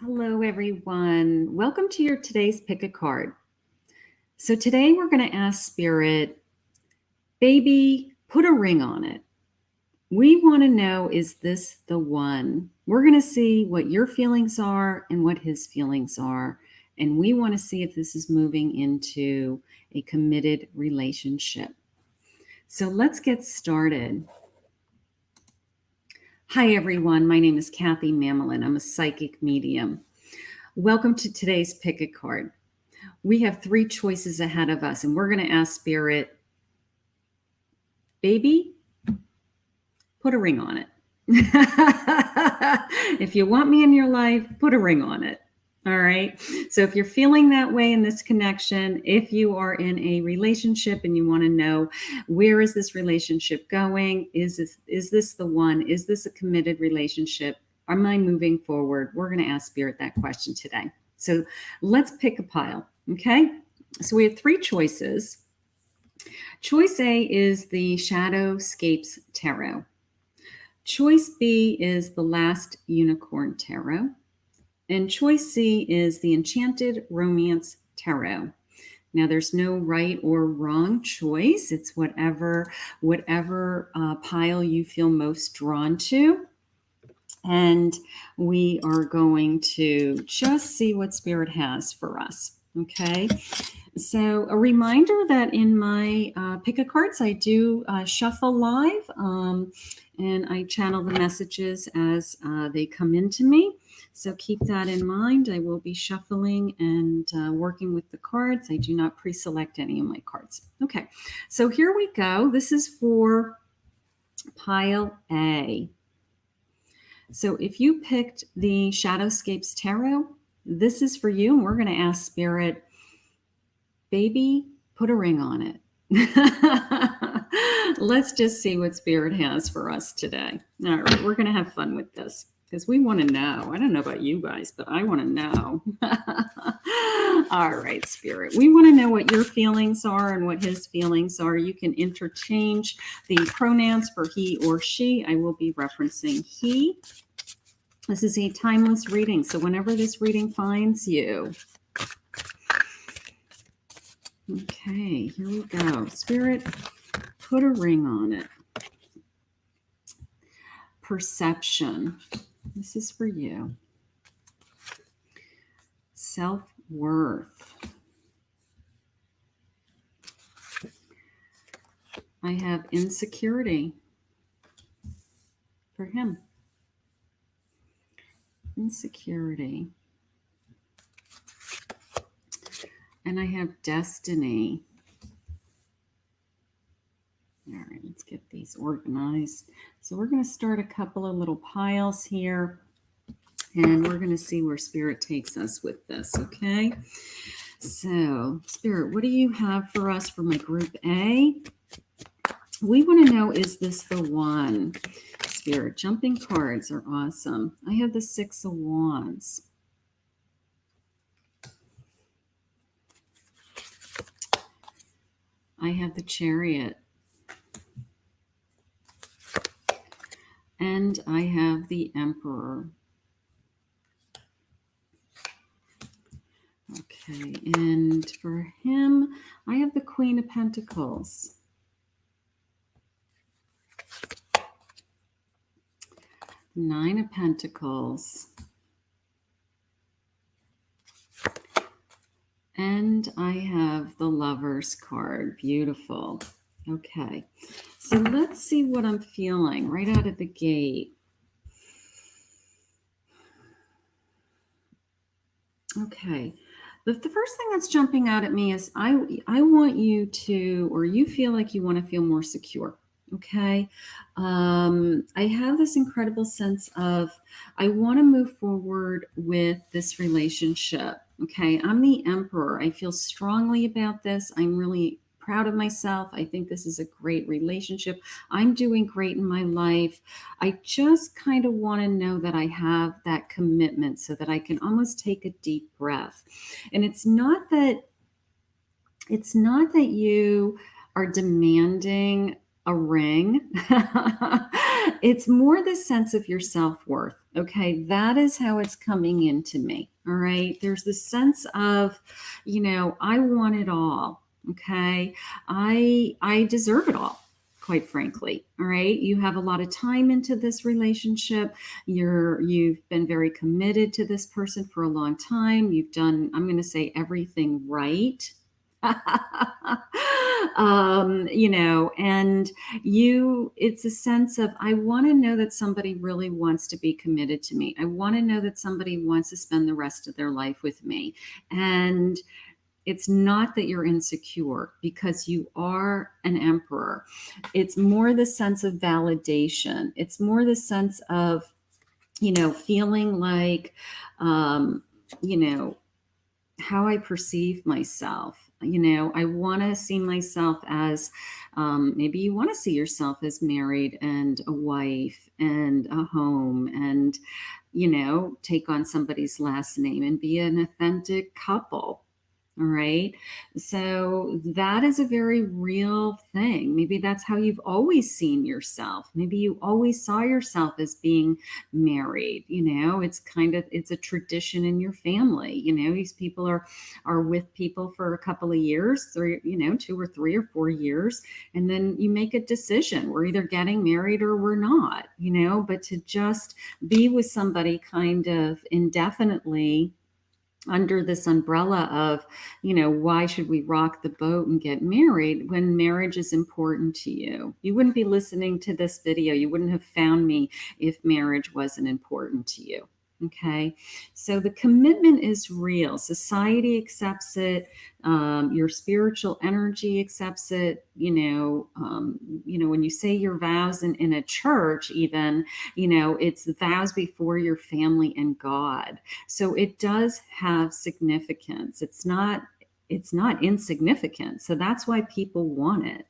Hello, everyone. Welcome to your today's pick a card. So today we're going to ask Spirit, baby, put a ring on it. We want to know, is this the one? We're going to see what your feelings are and what his feelings are. And we want to see if this is moving into a committed relationship. So let's get started. Hi, everyone. My name is Kathy Mamelin. I'm a psychic medium. Welcome to today's pick a card. We have three choices ahead of us, and we're going to ask Spirit, baby, put a ring on it. If you want me in your life, put a ring on it. All right. So if you're feeling that way in this connection, if you are in a relationship and you want to know, where is this relationship going? Is this the one? Is this a committed relationship? Am I moving forward? We're going to ask Spirit that question today. So let's pick a pile. Okay. So we have three choices. Choice A is the Shadowscape Tarot. Choice B is the Last Unicorn Tarot. And choice C is the Enchanted Romance Tarot. Now, there's no right or wrong choice. It's whatever pile you feel most drawn to. And we are going to just see what Spirit has for us. Okay. So a reminder that in my pick a cards, I do shuffle live and I channel the messages as they come into me. So keep that in mind. I will be shuffling and working with the cards. I do not pre-select any of my cards. Okay, so here we go. This is for pile A. So if you picked the Shadowscape Tarot, this is for you. And we're going to ask Spirit, baby, put a ring on it. Let's just see what Spirit has for us today. All right, we're going to have fun with this because we want to know. I don't know about you guys, but I want to know. All right, Spirit. We want to know what your feelings are and what his feelings are. You can interchange the pronouns for he or she. I will be referencing he. This is a timeless reading, so whenever this reading finds you. Okay, here we go. Spirit, put a ring on it. Perception. This is for you. Self-worth. I have insecurity for him. Insecurity. And I have destiny. All right, let's get these organized. So we're going to start a couple of little piles here, and we're going to see where Spirit takes us with this, okay? So, Spirit, what do you have for us for my group A? We want to know, is this the one? Spirit, jumping cards are awesome. I have the Six of Wands. I have the Chariot. And I have the Emperor. Okay, and for him, I have the Queen of Pentacles. Nine of Pentacles. And I have the Lover's card. Beautiful. Okay, so let's see what I'm feeling right out of the gate. Okay, the first thing that's jumping out at me is I want you to, or you feel like you want to feel more secure. Okay, I have this incredible sense of I want to move forward with this relationship. Okay, I'm the Emperor. I feel strongly about this. I'm really proud of myself. I think this is a great relationship. I'm doing great in my life. I just kind of want to know that I have that commitment so that I can almost take a deep breath. And it's not that you are demanding a ring. It's more the sense of your self-worth. Okay, that is how it's coming into me. All right, there's the sense of, I want it all. Okay, I deserve it all, quite frankly. All right, you have a lot of time into this relationship. You've been very committed to this person for a long time. You've done, I'm going to say, everything right. And it's a sense of, I want to know that somebody really wants to be committed to me. I want to know that somebody wants to spend the rest of their life with me. And it's not that you're insecure, because you are an emperor. It's more the sense of validation. It's more the sense of, feeling like, you know, how I perceive myself. I want to see myself as, maybe you want to see yourself as married and a wife and a home, and, take on somebody's last name and be an authentic couple. All right. So that is a very real thing. Maybe that's how you've always seen yourself. Maybe you always saw yourself as being married. It's a tradition in your family. These people are with people for a couple of years, 2 or 3 or 4 years, and then you make a decision. We're either getting married or we're not, but to just be with somebody kind of indefinitely under this umbrella of, why should we rock the boat and get married when marriage is important to you? You wouldn't be listening to this video. You wouldn't have found me if marriage wasn't important to you. Okay, so the commitment is real. Society accepts it. Your spiritual energy accepts it. When you say your vows in a church, even, it's the vows before your family and God. So it does have significance. It's not insignificant. So that's why people want it.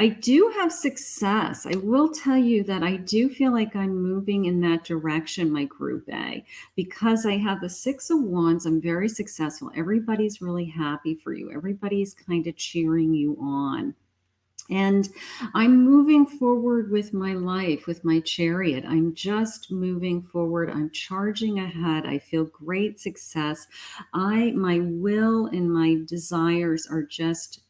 I do have success. I will tell you that I do feel like I'm moving in that direction, my group A, because I have the 6 of Wands. I'm very successful. Everybody's really happy for you. Everybody's kind of cheering you on. And I'm moving forward with my life, with my chariot. I'm just moving forward. I'm charging ahead. I feel great success. My will and my desires are just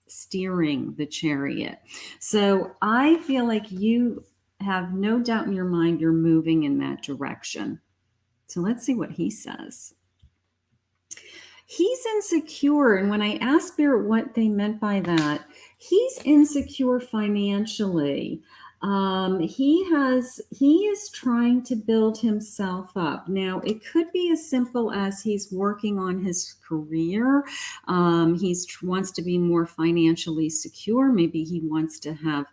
steering the chariot. So I feel like you have no doubt in your mind you're moving in that direction. So let's see what he says. He's insecure. And when I asked Spirit what they meant by that, he's insecure financially. He is trying to build himself up. Now, it could be as simple as he's working on his career. He wants to be more financially secure. Maybe he wants to have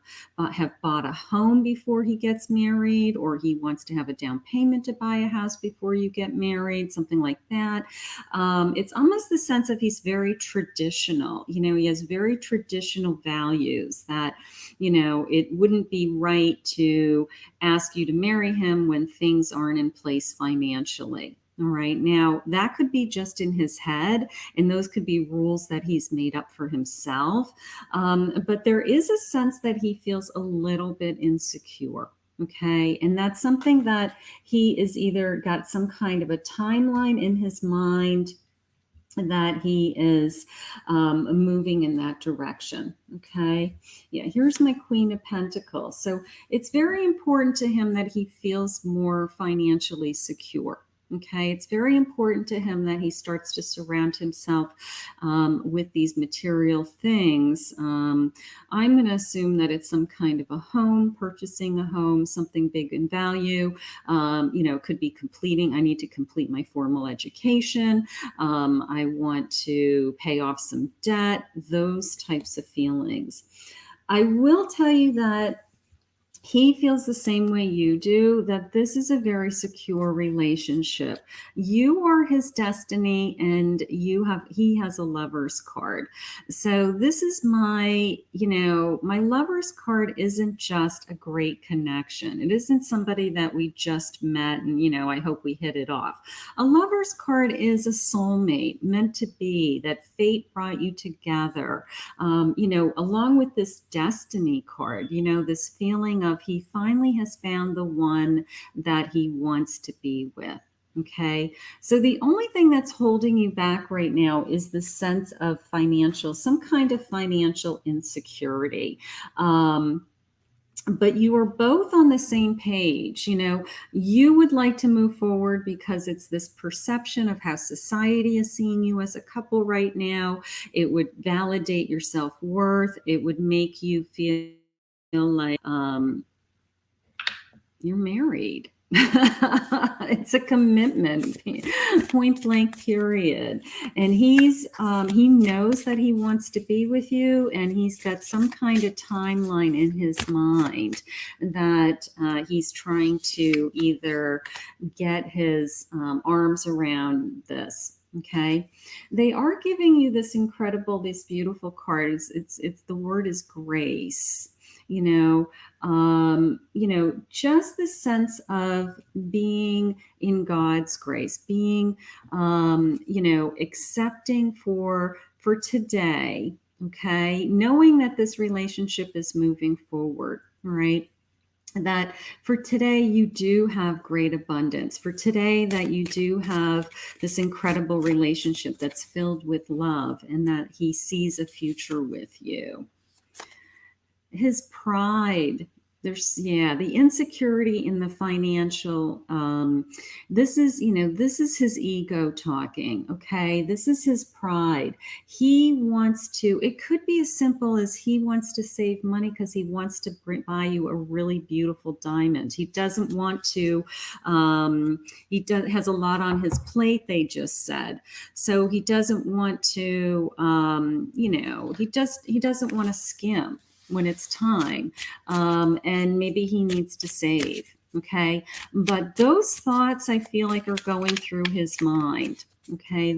bought a home before he gets married, or he wants to have a down payment to buy a house before you get married, something like that. It's almost the sense of he's very traditional. He has very traditional values that, it wouldn't be right to ask you to marry him when things aren't in place financially. All right. Now, that could be just in his head, and those could be rules that he's made up for himself. But there is a sense that he feels a little bit insecure. Okay. And that's something that he is either got some kind of a timeline in his mind that he is moving in that direction. Okay. Yeah. Here's my Queen of Pentacles. So it's very important to him that he feels more financially secure. Okay. It's very important to him that he starts to surround himself with these material things. I'm going to assume that it's some kind of a home, purchasing a home, something big in value. Could be I need to complete my formal education. I want to pay off some debt, those types of feelings. I will tell you that He feels the same way you do, that this is a very secure relationship. You are his destiny, and he has a lover's card. So this is my lover's card isn't just a great connection. It isn't somebody that we just met and, I hope we hit it off. A lover's card is a soulmate meant to be, that fate brought you together. Along with this destiny card, this feeling of he finally has found the one that he wants to be with. Okay. So the only thing that's holding you back right now is the sense of some kind of financial insecurity. But you are both on the same page. You would like to move forward because it's this perception of how society is seeing you as a couple right now. It would validate your self-worth. It would make you feel like you're married. It's a commitment, point blank, period. And he knows that he wants to be with you, and he's got some kind of timeline in his mind that he's trying to either get his arms around this. Okay, they are giving you these beautiful cards. It's the word is grace. Just the sense of being in God's grace, being, accepting for today, okay, knowing that this relationship is moving forward, right? That for today you do have great abundance, for today that you do have this incredible relationship that's filled with love, and that he sees a future with you. His pride, the insecurity in the financial, this is his ego talking. Okay, this is his pride. It could be as simple as he wants to save money because he wants to buy you a really beautiful diamond. He doesn't want to, has a lot on his plate, they just said. So he doesn't want to, he doesn't want to skim when it's time, and maybe he needs to save. Okay, but those thoughts, I feel like, are going through his mind. Okay,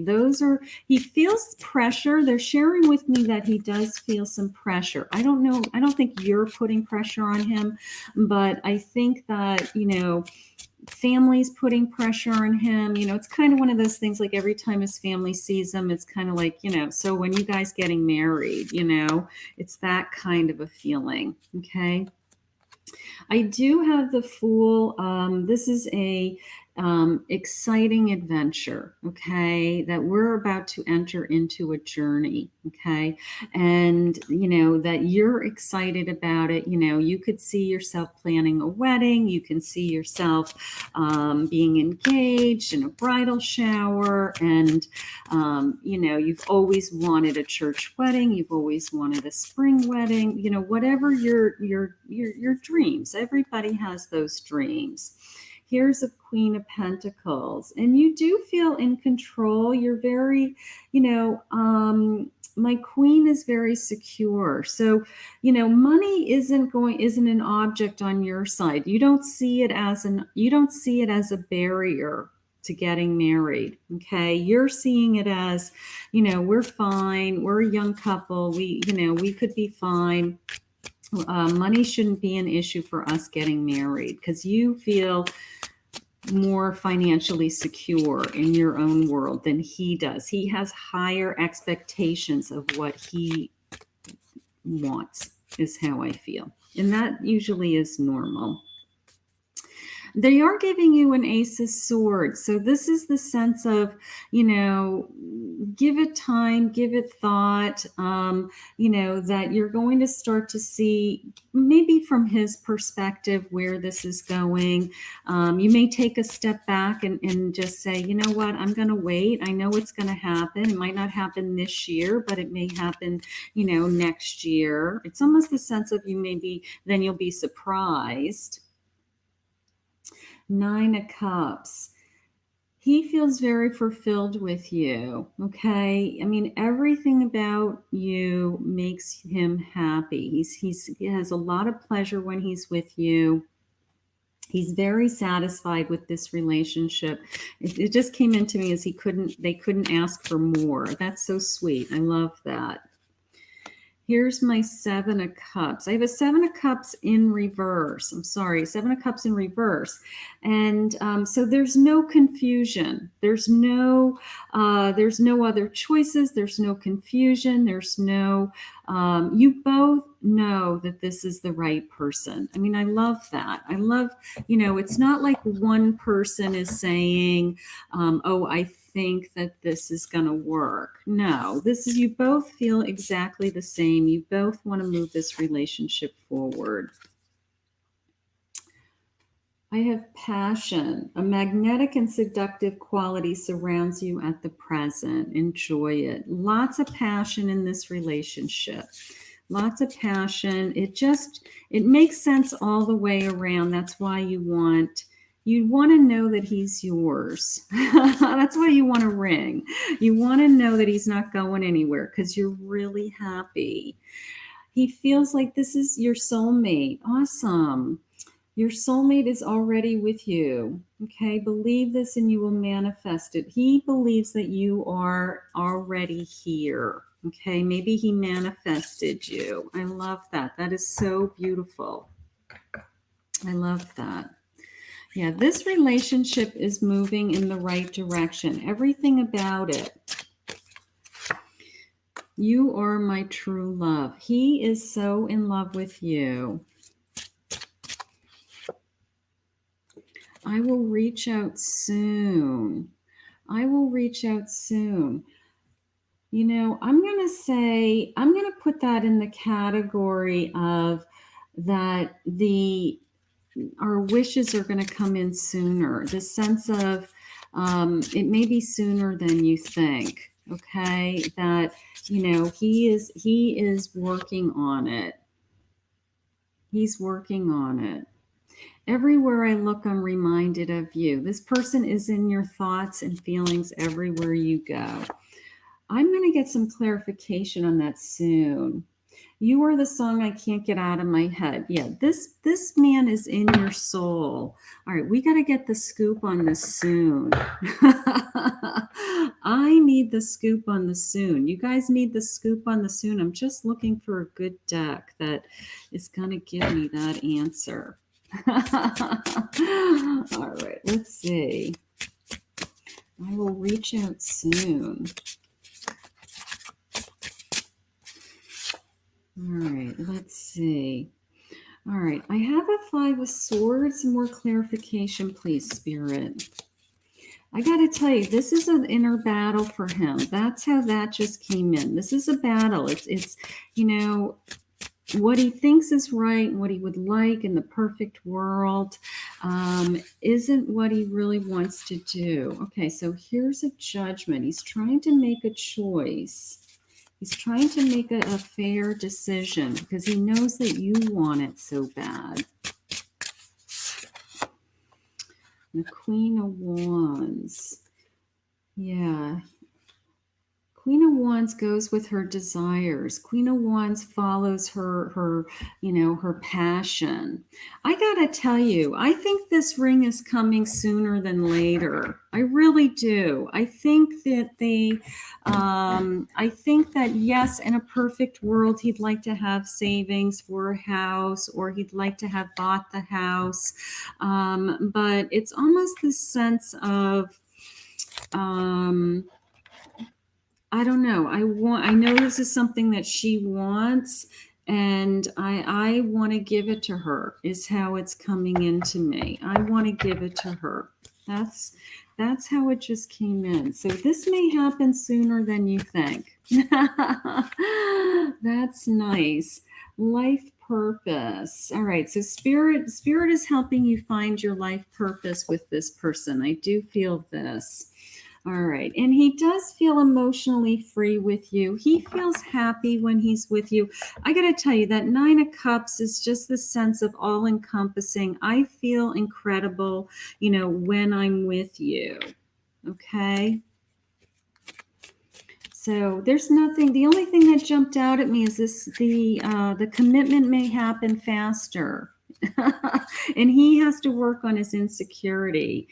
he feels pressure. They're sharing with me that he does feel some pressure. I don't know. I don't think you're putting pressure on him, but I think that, family's putting pressure on him. It's kind of one of those things, like every time his family sees him, it's kind of like, so when you guys getting married, it's that kind of a feeling. Okay. I do have the Fool. This is a exciting adventure, okay, that we're about to enter into a journey, okay, and that you're excited about it. You could see yourself planning a wedding. You can see yourself being engaged in a bridal shower, and you've always wanted a church wedding. You've always wanted a spring wedding. Whatever your dreams. Everybody has those dreams. Here's a Queen of Pentacles, and you do feel in control. You're very, my queen is very secure. So, money isn't an object on your side. You don't see it as a barrier to getting married. Okay. You're seeing it as, we're fine. We're a young couple. We could be fine. Money shouldn't be an issue for us getting married, because you feel more financially secure in your own world than he does. He has higher expectations of what he wants, is how I feel. And that usually is normal. They are giving you an Ace of Swords. So this is the sense of, give it time, give it thought, that you're going to start to see, maybe from his perspective, where this is going. You may take a step back and just say, you know what, I'm going to wait. I know it's going to happen. It might not happen this year, but it may happen, next year. It's almost the sense of then you'll be surprised. 9 of Cups. He feels very fulfilled with you, okay? I mean, everything about you makes him happy. He has a lot of pleasure when he's with you. He's very satisfied with this relationship. It just came into me as they couldn't ask for more. That's so sweet. I love that. Here's my Seven of Cups. I have a Seven of Cups in reverse. I'm sorry, Seven of Cups in reverse. And so there's no confusion. There's no other choices. There's no confusion. There's no, you both know that this is the right person. I mean, I love that. I love, it's not like one person is saying, oh, I think that this is going to work. No, you both feel exactly the same. You both want to move this relationship forward. I have passion. A magnetic and seductive quality surrounds you at the present. Enjoy it. Lots of passion in this relationship. Lots of passion. It makes sense all the way around. That's why you want to know that he's yours. That's why you want a ring. You want to know that he's not going anywhere because you're really happy. He feels like this is your soulmate. Awesome. Your soulmate is already with you. Okay, believe this and you will manifest it. He believes that you are already here. Okay, maybe he manifested you. I love that. That is so beautiful. I love that. Yeah, this relationship is moving in the right direction. Everything about it. You are my true love. He is so in love with you. I will reach out soon. I will reach out soon. I'm going to put that in the category of that our wishes are going to come in sooner. The sense of it may be sooner than you think. Okay, that he is working on it. He's working on it. Everywhere I look, I'm reminded of you. This person is in your thoughts and feelings everywhere you go. I'm going to get some clarification on that soon. You are the song I can't get out of my head. Yeah, this man is in your soul. All right, we got to get the scoop on this soon. I need the scoop on the soon. You guys need the scoop on the soon. I'm just looking for a good deck that is going to give me that answer. All right, let's see. I will reach out soon. All right, let's see. All right, I have a Five of Swords. Some more clarification, please, Spirit. I got to tell you, this is an inner battle for him. That's how that just came in. This is a battle. It's what he thinks is right and what he would like in the perfect world isn't what he really wants to do. Okay, so here's a judgment. He's trying to make a choice. He's trying to make a fair decision because he knows that you want it so bad. The Queen of Wands. Yeah. Queen of Wands goes with her desires. Queen of Wands follows her passion. I gotta tell you, I think this ring is coming sooner than later. I really do. I think that yes, in a perfect world, he'd like to have savings for a house, or he'd like to have bought the house. But it's almost this sense of, I don't know. I know this is something that she wants, and I want to give it to her, is how it's coming into me. I want to give it to her. That's how it just came in. So this may happen sooner than you think. That's nice. Life purpose. All right. So spirit is helping you find your life purpose with this person. I do feel this. All right. And he does feel emotionally free with you. He feels happy when he's with you. I got to tell you, that Nine of Cups is just the sense of all encompassing. I feel incredible, when I'm with you. Okay. So there's nothing, the only thing that jumped out at me is this, the commitment may happen faster. And he has to work on his insecurity.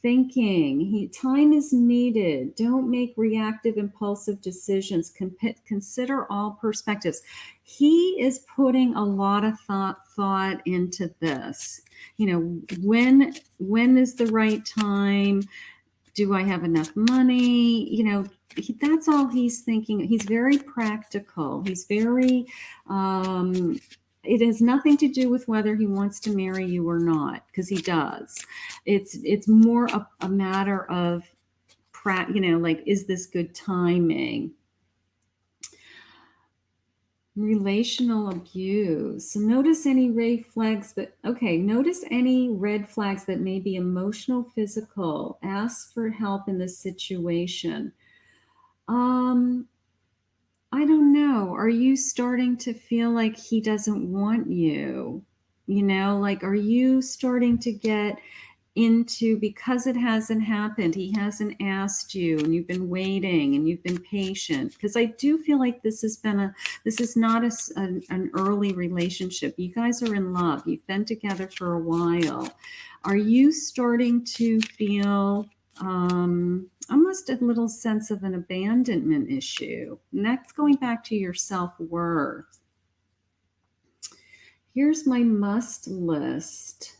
Thinking, time is needed. Don't make reactive, impulsive decisions. Consider all perspectives. He is putting a lot of thought into this. You know, when is the right time? Do I have enough money? You know, that's all he's thinking. He's very practical. He's very, it has nothing to do with whether he wants to marry you or not, because he does. It's more a matter of, you know, like, is this good timing? Relational abuse. So notice any red flags notice any red flags that may be emotional, physical. Ask for help in this situation. I don't know. Are you starting to feel like he doesn't want you? You know, like, are you starting to get into, because it hasn't happened, he hasn't asked you, and you've been waiting and you've been patient? Because I do feel like this is not an early relationship. You guys are in love. You've been together for a while. Are you starting to feel almost a little sense of an abandonment issue? And that's going back to your self-worth. Here's my must list.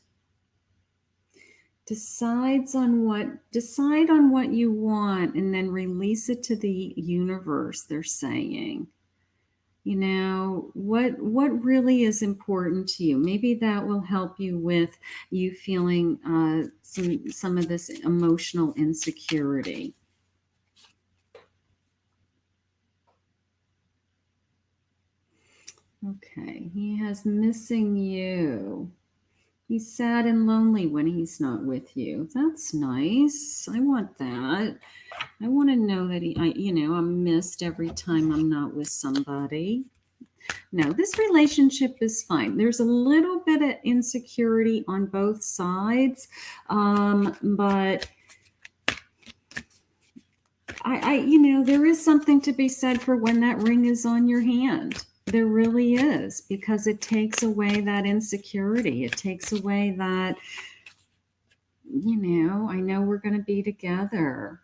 Decide on what you want, and then release it to the universe, they're saying. You know, what really is important to you? Maybe that will help you with you feeling some of this emotional insecurity. Okay, he has missing you. He's sad and lonely when he's not with you. That's nice. I want that. I want to know that I'm missed every time I'm not with somebody. No, this relationship is fine. There's a little bit of insecurity on both sides, but there is something to be said for when that ring is on your hand. There really is, because it takes away that insecurity. It takes away that, I know we're going to be together.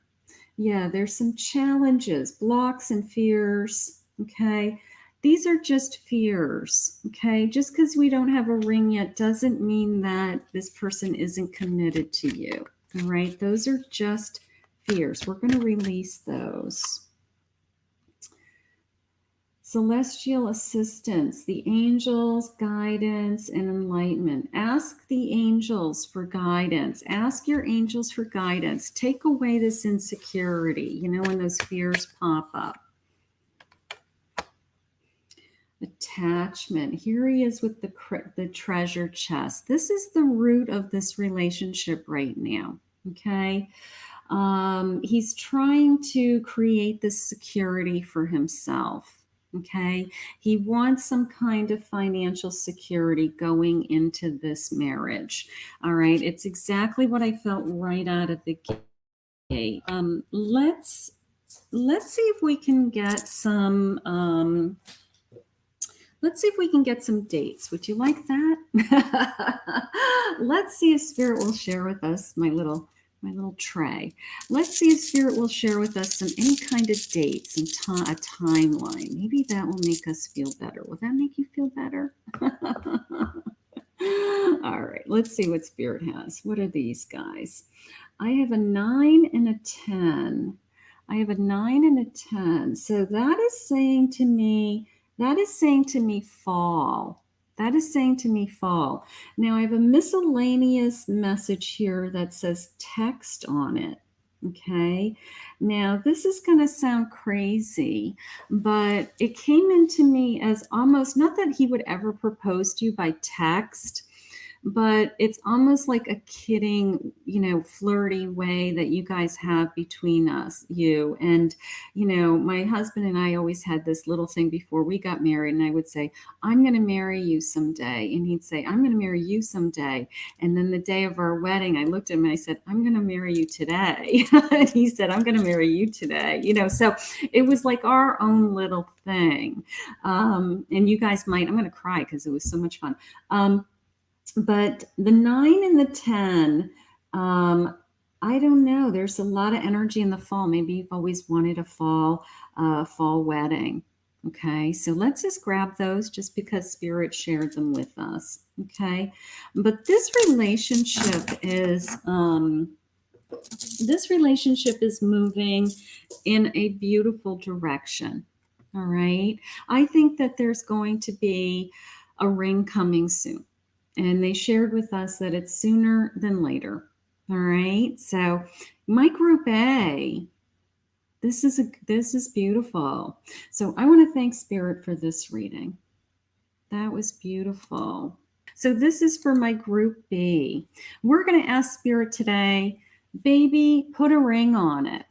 Yeah, there's some challenges, blocks, and fears. Okay. These are just fears. Okay. Just because we don't have a ring yet doesn't mean that this person isn't committed to you. All right. Those are just fears. We're going to release those. Celestial assistance, the angels, guidance, and enlightenment. Ask the angels for guidance. Ask your angels for guidance. Take away this insecurity, when those fears pop up. Attachment. Here he is with the treasure chest. This is the root of this relationship right now, okay? He's trying to create this security for himself. Okay. He wants some kind of financial security going into this marriage. All right. It's exactly what I felt right out of the gate. Let's see if we can get some, dates. Would you like that? Let's see if Spirit will share with us my little tray. Let's see if Spirit will share with us any kind of dates and a timeline. Maybe that will make us feel better. Will that make you feel better? All right, let's see what Spirit has. What are these guys? I have a 9 and a 10. I have a 9 and a 10. So that is saying to me fall. That is saying to me fall. Now I have a miscellaneous message here that says text on it. Okay. Now this is going to sound crazy, but it came into me as almost, not that he would ever propose to you by text, but it's almost like a kidding, flirty way that you guys have between you. And, my husband and I always had this little thing before we got married. And I would say, I'm going to marry you someday. And he'd say, I'm going to marry you someday. And then the day of our wedding, I looked at him and I said, I'm going to marry you today. And he said, I'm going to marry you today. So it was like our own little thing. And you guys might, I'm going to cry because it was so much fun. But the 9 and the 10, I don't know. There's a lot of energy in the fall. Maybe you've always wanted a fall wedding. Okay, so let's just grab those just because Spirit shared them with us. Okay, but this relationship is moving in a beautiful direction. All right, I think that there's going to be a ring coming soon, and they shared with us that it's sooner than later. All right, so my group A. This is beautiful. So I want to thank Spirit for this reading. That was beautiful. So this is for my group B. We're going to ask Spirit today, baby, put a ring on it.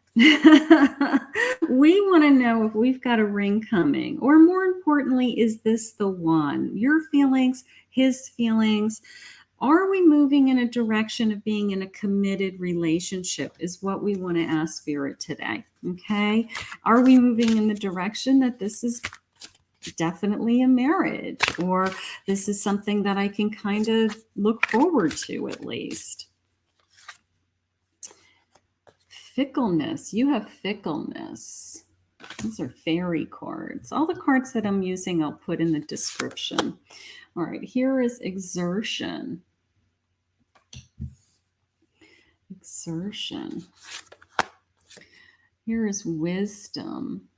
We want to know if we've got a ring coming, or more importantly, is this the one? Your feelings, his feelings. Are we moving in a direction of being in a committed relationship is what we want to ask Spirit today. Okay. Are we moving in the direction that this is definitely a marriage, or this is something that I can kind of look forward to at least? Fickleness. You have fickleness. These are fairy cards. All the cards that I'm using, I'll put in the description. All right. Here is exertion. Exertion. Here is wisdom.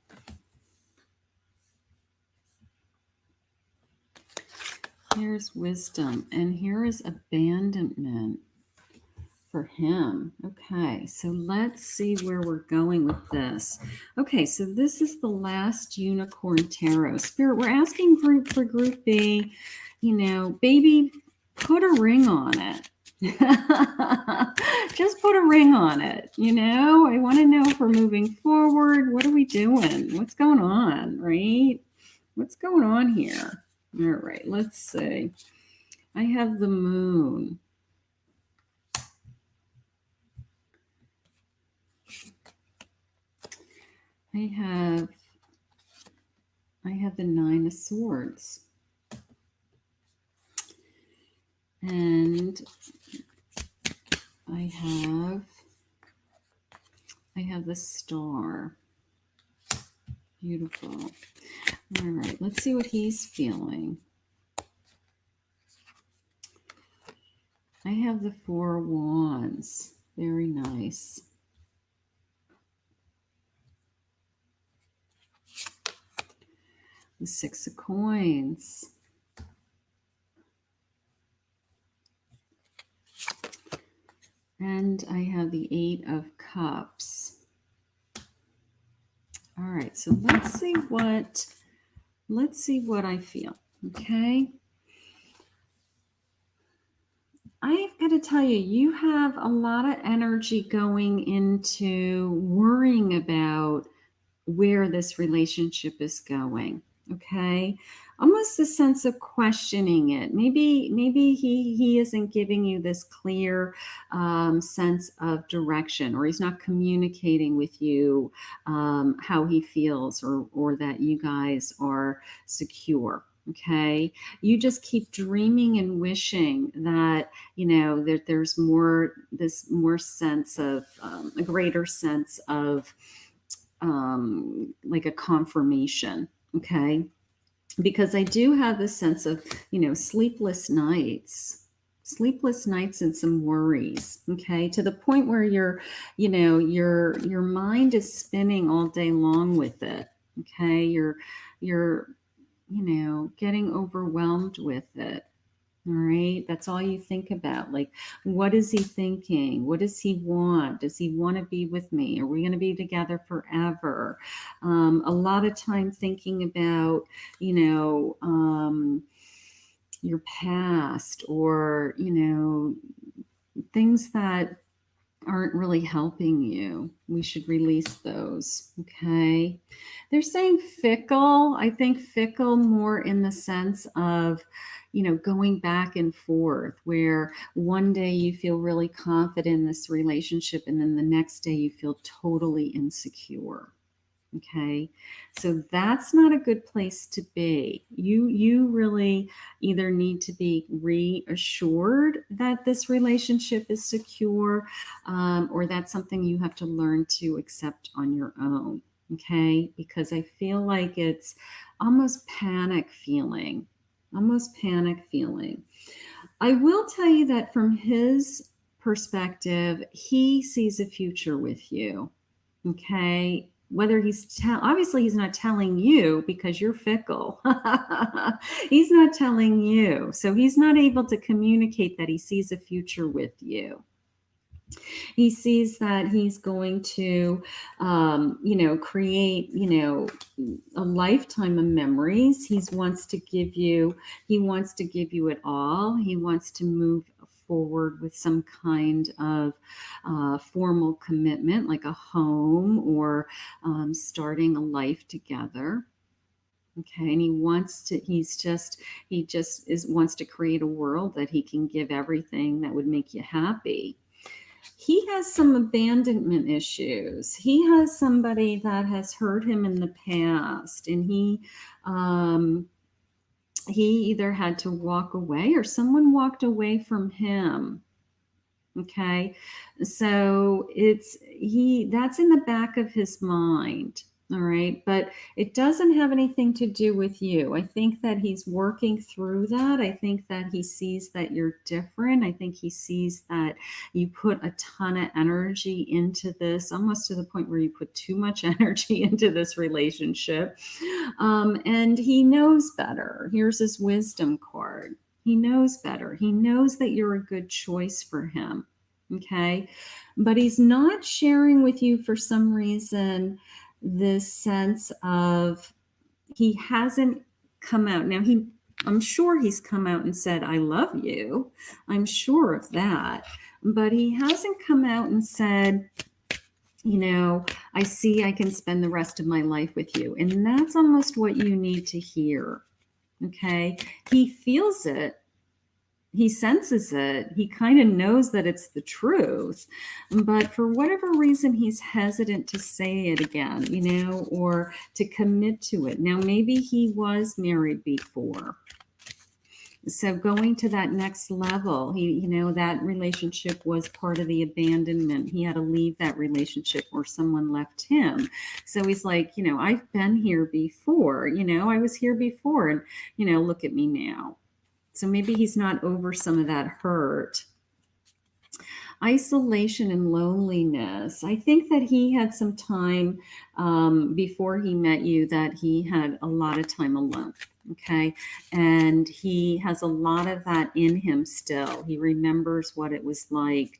Here's wisdom. And here is abandonment for him. Okay, so let's see where we're going with this. Okay, so this is the last Unicorn Tarot. Spirit, we're asking for group B, baby, put a ring on it. Just put a ring on it. I want to know if we're moving forward. What are we doing? What's going on, right? What's going on here? All right, let's see. I have the moon. I have the 9 of Swords. And I have the Star. Beautiful. All right, let's see what he's feeling. I have the 4 Wands. Very nice. The 6 of Coins. And I have the 8 of Cups. All right, so let's see what I feel. Okay. I've got to tell you, you have a lot of energy going into worrying about where this relationship is going. Okay. Almost a sense of questioning it. Maybe he isn't giving you this clear sense of direction, or he's not communicating with you how he feels, or that you guys are secure. Okay. You just keep dreaming and wishing that, that there's more sense of a greater sense of like a confirmation. Okay. Because I do have this sense of, sleepless nights and some worries. Okay. To the point where your mind is spinning all day long with it. Okay. You're getting overwhelmed with it. All right. That's all you think about. Like, what is he thinking? What does he want? Does he want to be with me? Are we going to be together forever? A lot of time thinking about, your past, or, things that aren't really helping you. We should release those. Okay. They're saying fickle. I think fickle more in the sense of, going back and forth, where one day you feel really confident in this relationship, and then the next day you feel totally insecure. Okay. So that's not a good place to be. You really either need to be reassured that this relationship is secure, or that's something you have to learn to accept on your own. Okay. Because I feel like it's almost panic feeling. Almost panic feeling. I will tell you that from his perspective, he sees a future with you. Okay. Whether obviously he's not telling you because you're fickle. He's not telling you. So he's not able to communicate that he sees a future with you. He sees that he's going to, create, a lifetime of memories. He wants to give you it all. He wants to move forward with some kind of formal commitment, like a home, or starting a life together. Okay, and he wants to. Wants to create a world that he can give everything that would make you happy. He has some abandonment issues. He has somebody that has hurt him in the past, and he either had to walk away or someone walked away from him. Okay. So that's in the back of his mind. All right. But it doesn't have anything to do with you. I think that he's working through that. I think that he sees that you're different. I think he sees that you put a ton of energy into this, almost to the point where you put too much energy into this relationship. And he knows better. Here's his wisdom card. He knows better. He knows that you're a good choice for him. Okay. But he's not sharing with you for some reason this sense of, he hasn't come out. Now, I'm sure he's come out and said, I love you. I'm sure of that. But he hasn't come out and said, I see I can spend the rest of my life with you. And that's almost what you need to hear. Okay. He feels it. He senses it. He kind of knows that it's the truth, but for whatever reason, he's hesitant to say it again, or to commit to it. Now, maybe he was married before. So going to that next level, that relationship was part of the abandonment. He had to leave that relationship, or someone left him. So he's like, I've been here before, I was here before, and, look at me now. So maybe he's not over some of that hurt. Isolation and loneliness. I think that he had some time before he met you that he had a lot of time alone. Okay. And he has a lot of that in him still. He remembers what it was like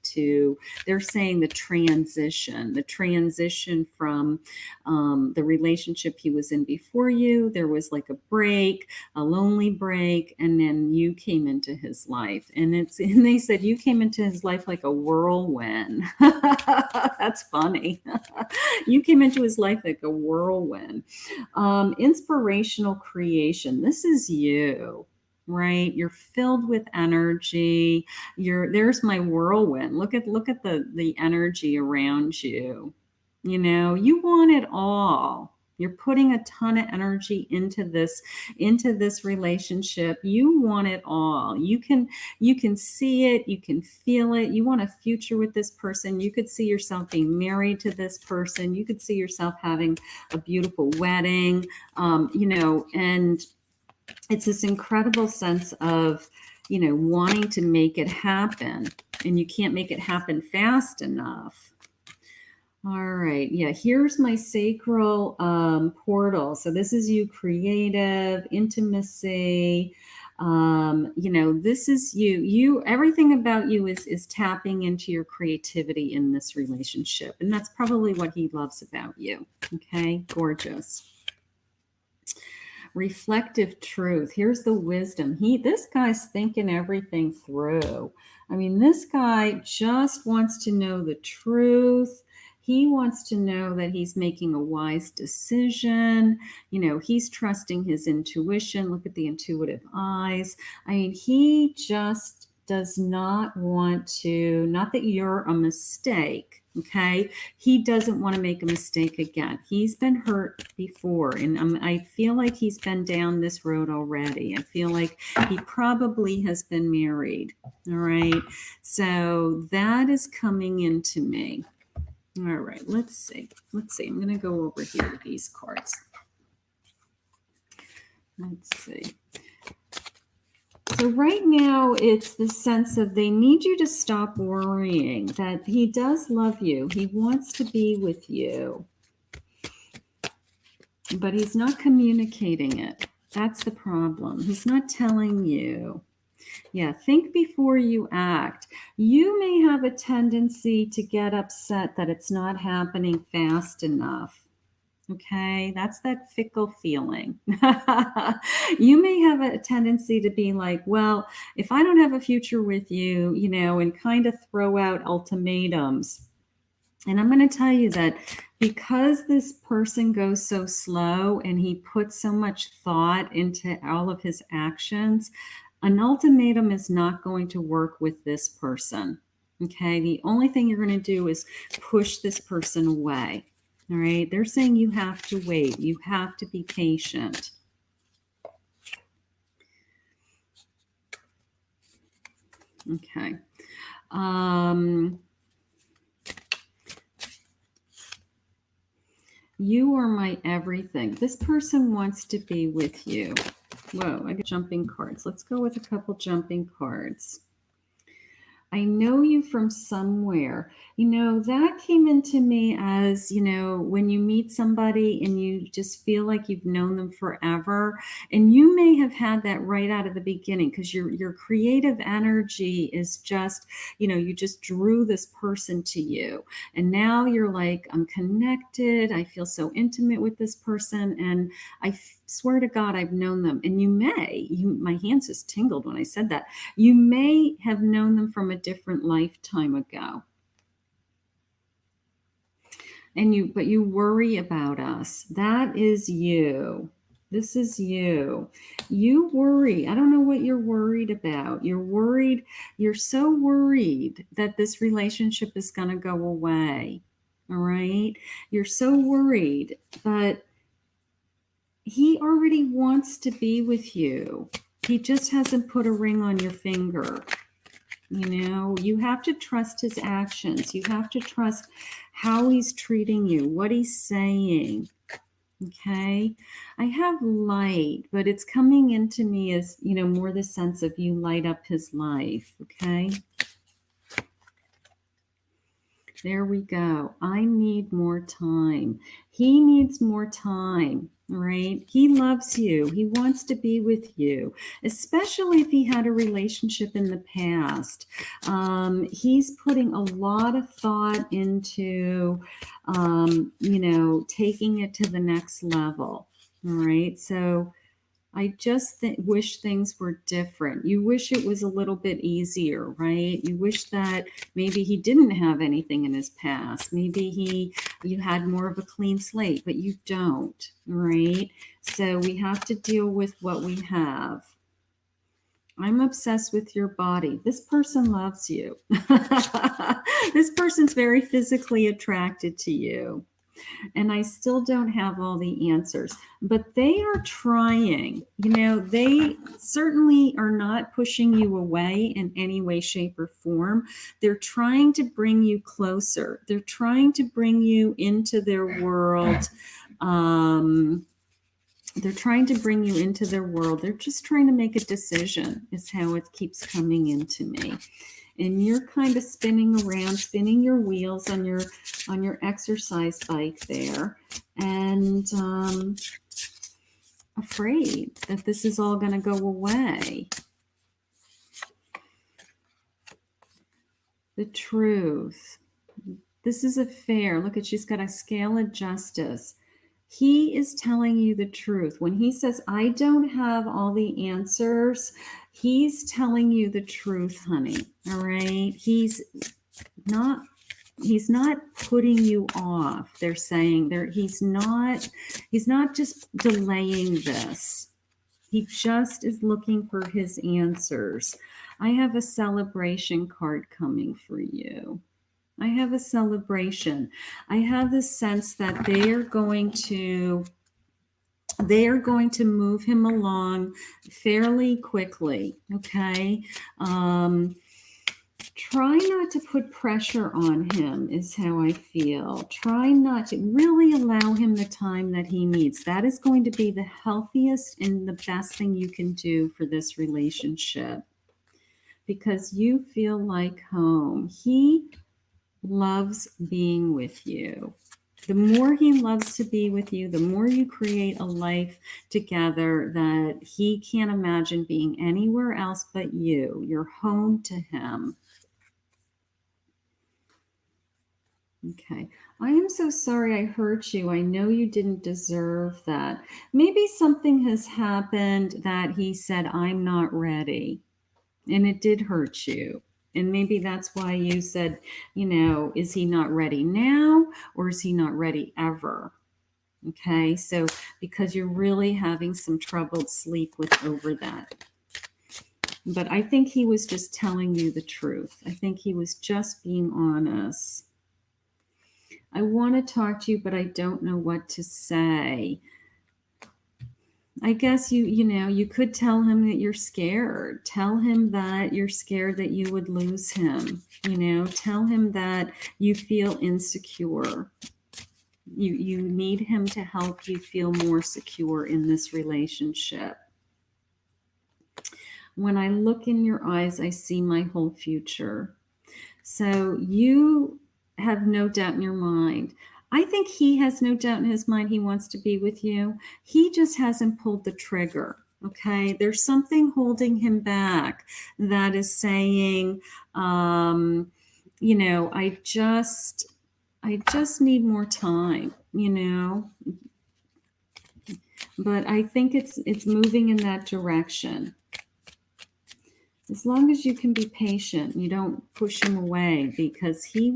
they're saying the transition from the relationship he was in before you. There was like a break, a lonely break, and then you came into his life. And they said you came into his life like a whirlwind. That's funny. You came into his life like a whirlwind. Inspirational creation. This is you, right? You're filled with energy. There's my whirlwind. Look at the energy around you. You want it all. You're putting a ton of energy into this relationship. You want it all. You can see it. You can feel it. You want a future with this person. You could see yourself being married to this person. You could see yourself having a beautiful wedding, and it's this incredible sense of, wanting to make it happen, and you can't make it happen fast enough. All right. Yeah. Here's my sacral portal. So this is you, creative, intimacy. This is you, everything about you is tapping into your creativity in this relationship. And that's probably what he loves about you. Okay. Gorgeous. reflective truth. Here's the wisdom. This guy's thinking everything through. I mean, this guy just wants to know the truth. He wants to know that he's making a wise decision. You know, he's trusting his intuition. Look at the intuitive eyes. I mean, he just does not want to, not that you're a mistake, okay? He doesn't want to make a mistake again. He's been hurt before, and I feel like he's been down this road already. I feel like he probably has been married, all right? So that is coming into me. All right, let's see. I'm going to go over here to these cards. Let's see. So right now, it's the sense of they need you to stop worrying, that he does love you. He wants to be with you, but he's not communicating it. That's the problem. He's not telling you. Yeah, think before you act. You may have a tendency to get upset that it's not happening fast enough. Okay, that's that fickle feeling. You may have a tendency to be like, well, if I don't have a future with you, you know, and kind of throw out ultimatums. And I'm going to tell you that because this person goes so slow and he puts so much thought into all of his actions, an ultimatum is not going to work with this person. Okay, the only thing you're going to do is push this person away. All right, they're saying you have to wait, you have to be patient. Okay. You are my everything. This person wants to be with you. Whoa, I got jumping cards. Let's go with a couple jumping cards. I know you from somewhere. You know, that came into me as, you know, when you meet somebody and you just feel like you've known them forever. And you may have had that right out of the beginning because your creative energy is just, you know, you just drew this person to you. And now you're like, I'm connected. I feel so intimate with this person. And I swear to God, I've known them. And my hands just tingled when I said that. You may have known them from a different lifetime ago. But you worry about us. That is you. This is you. You worry. I don't know what you're worried about. You're worried. You're so worried that this relationship is going to go away. All right. You're so worried, but he already wants to be with you. He just hasn't put a ring on your finger. You know, you have to trust his actions. You have to trust how he's treating you, what he's saying. Okay. I have light, but it's coming into me as, you know, more the sense of you light up his life. Okay. There we go. I need more time. He needs more time, right? He loves you. He wants to be with you, especially if he had a relationship in the past. He's putting a lot of thought into, you know, taking it to the next level. All right. So I just wish things were different. You wish it was a little bit easier, right? You wish that maybe he didn't have anything in his past. Maybe you had more of a clean slate, but you don't, right? So we have to deal with what we have. I'm obsessed with your body. This person loves you. This person's very physically attracted to you. And I still don't have all the answers, but they are trying. You know, they certainly are not pushing you away in any way, shape, or form. They're trying to bring you closer. They're trying to bring you into their world. They're trying to bring you into their world. They're just trying to make a decision, is how it keeps coming into me. And you're kind of spinning around, spinning your wheels on your exercise bike there, and afraid that this is all going to go away. The truth. This is a fair. Look at, she's got a scale of justice. He is telling you the truth. When he says, I don't have all the answers, he's telling you the truth, honey. All right. Not he's not putting you off. They're saying he's not just delaying this. He just is looking for his answers. I have a celebration card coming for you. I have a celebration. I have the sense that they are going to move him along fairly quickly. Okay. Try not to put pressure on him is how I feel. Try not to really allow him the time that he needs. That is going to be the healthiest and the best thing you can do for this relationship, because you feel like home. He loves being with you. The more he loves to be with you, the more you create a life together that he can't imagine being anywhere else but you. You're home to him. Okay. I am so sorry I hurt you. I know you didn't deserve that. Maybe something has happened that he said, I'm not ready. And it did hurt you. And maybe that's why you said, is he not ready now, or is he not ready ever? Okay. So because you're really having some troubled sleep over that. But I think he was just telling you the truth. I think he was just being honest. I want to talk to you, but I don't know what to say. I guess you could tell him that you're scared. Tell him that you're scared that you would lose him. Tell him that you feel insecure. You need him to help you feel more secure in this relationship. When I look in your eyes, I see my whole future. So you have no doubt in your mind. I think he has no doubt in his mind he wants to be with you. He just hasn't pulled the trigger. Okay. There's something holding him back that is saying, I just need more time, but I think it's moving in that direction. As long as you can be patient, you don't push him away, because he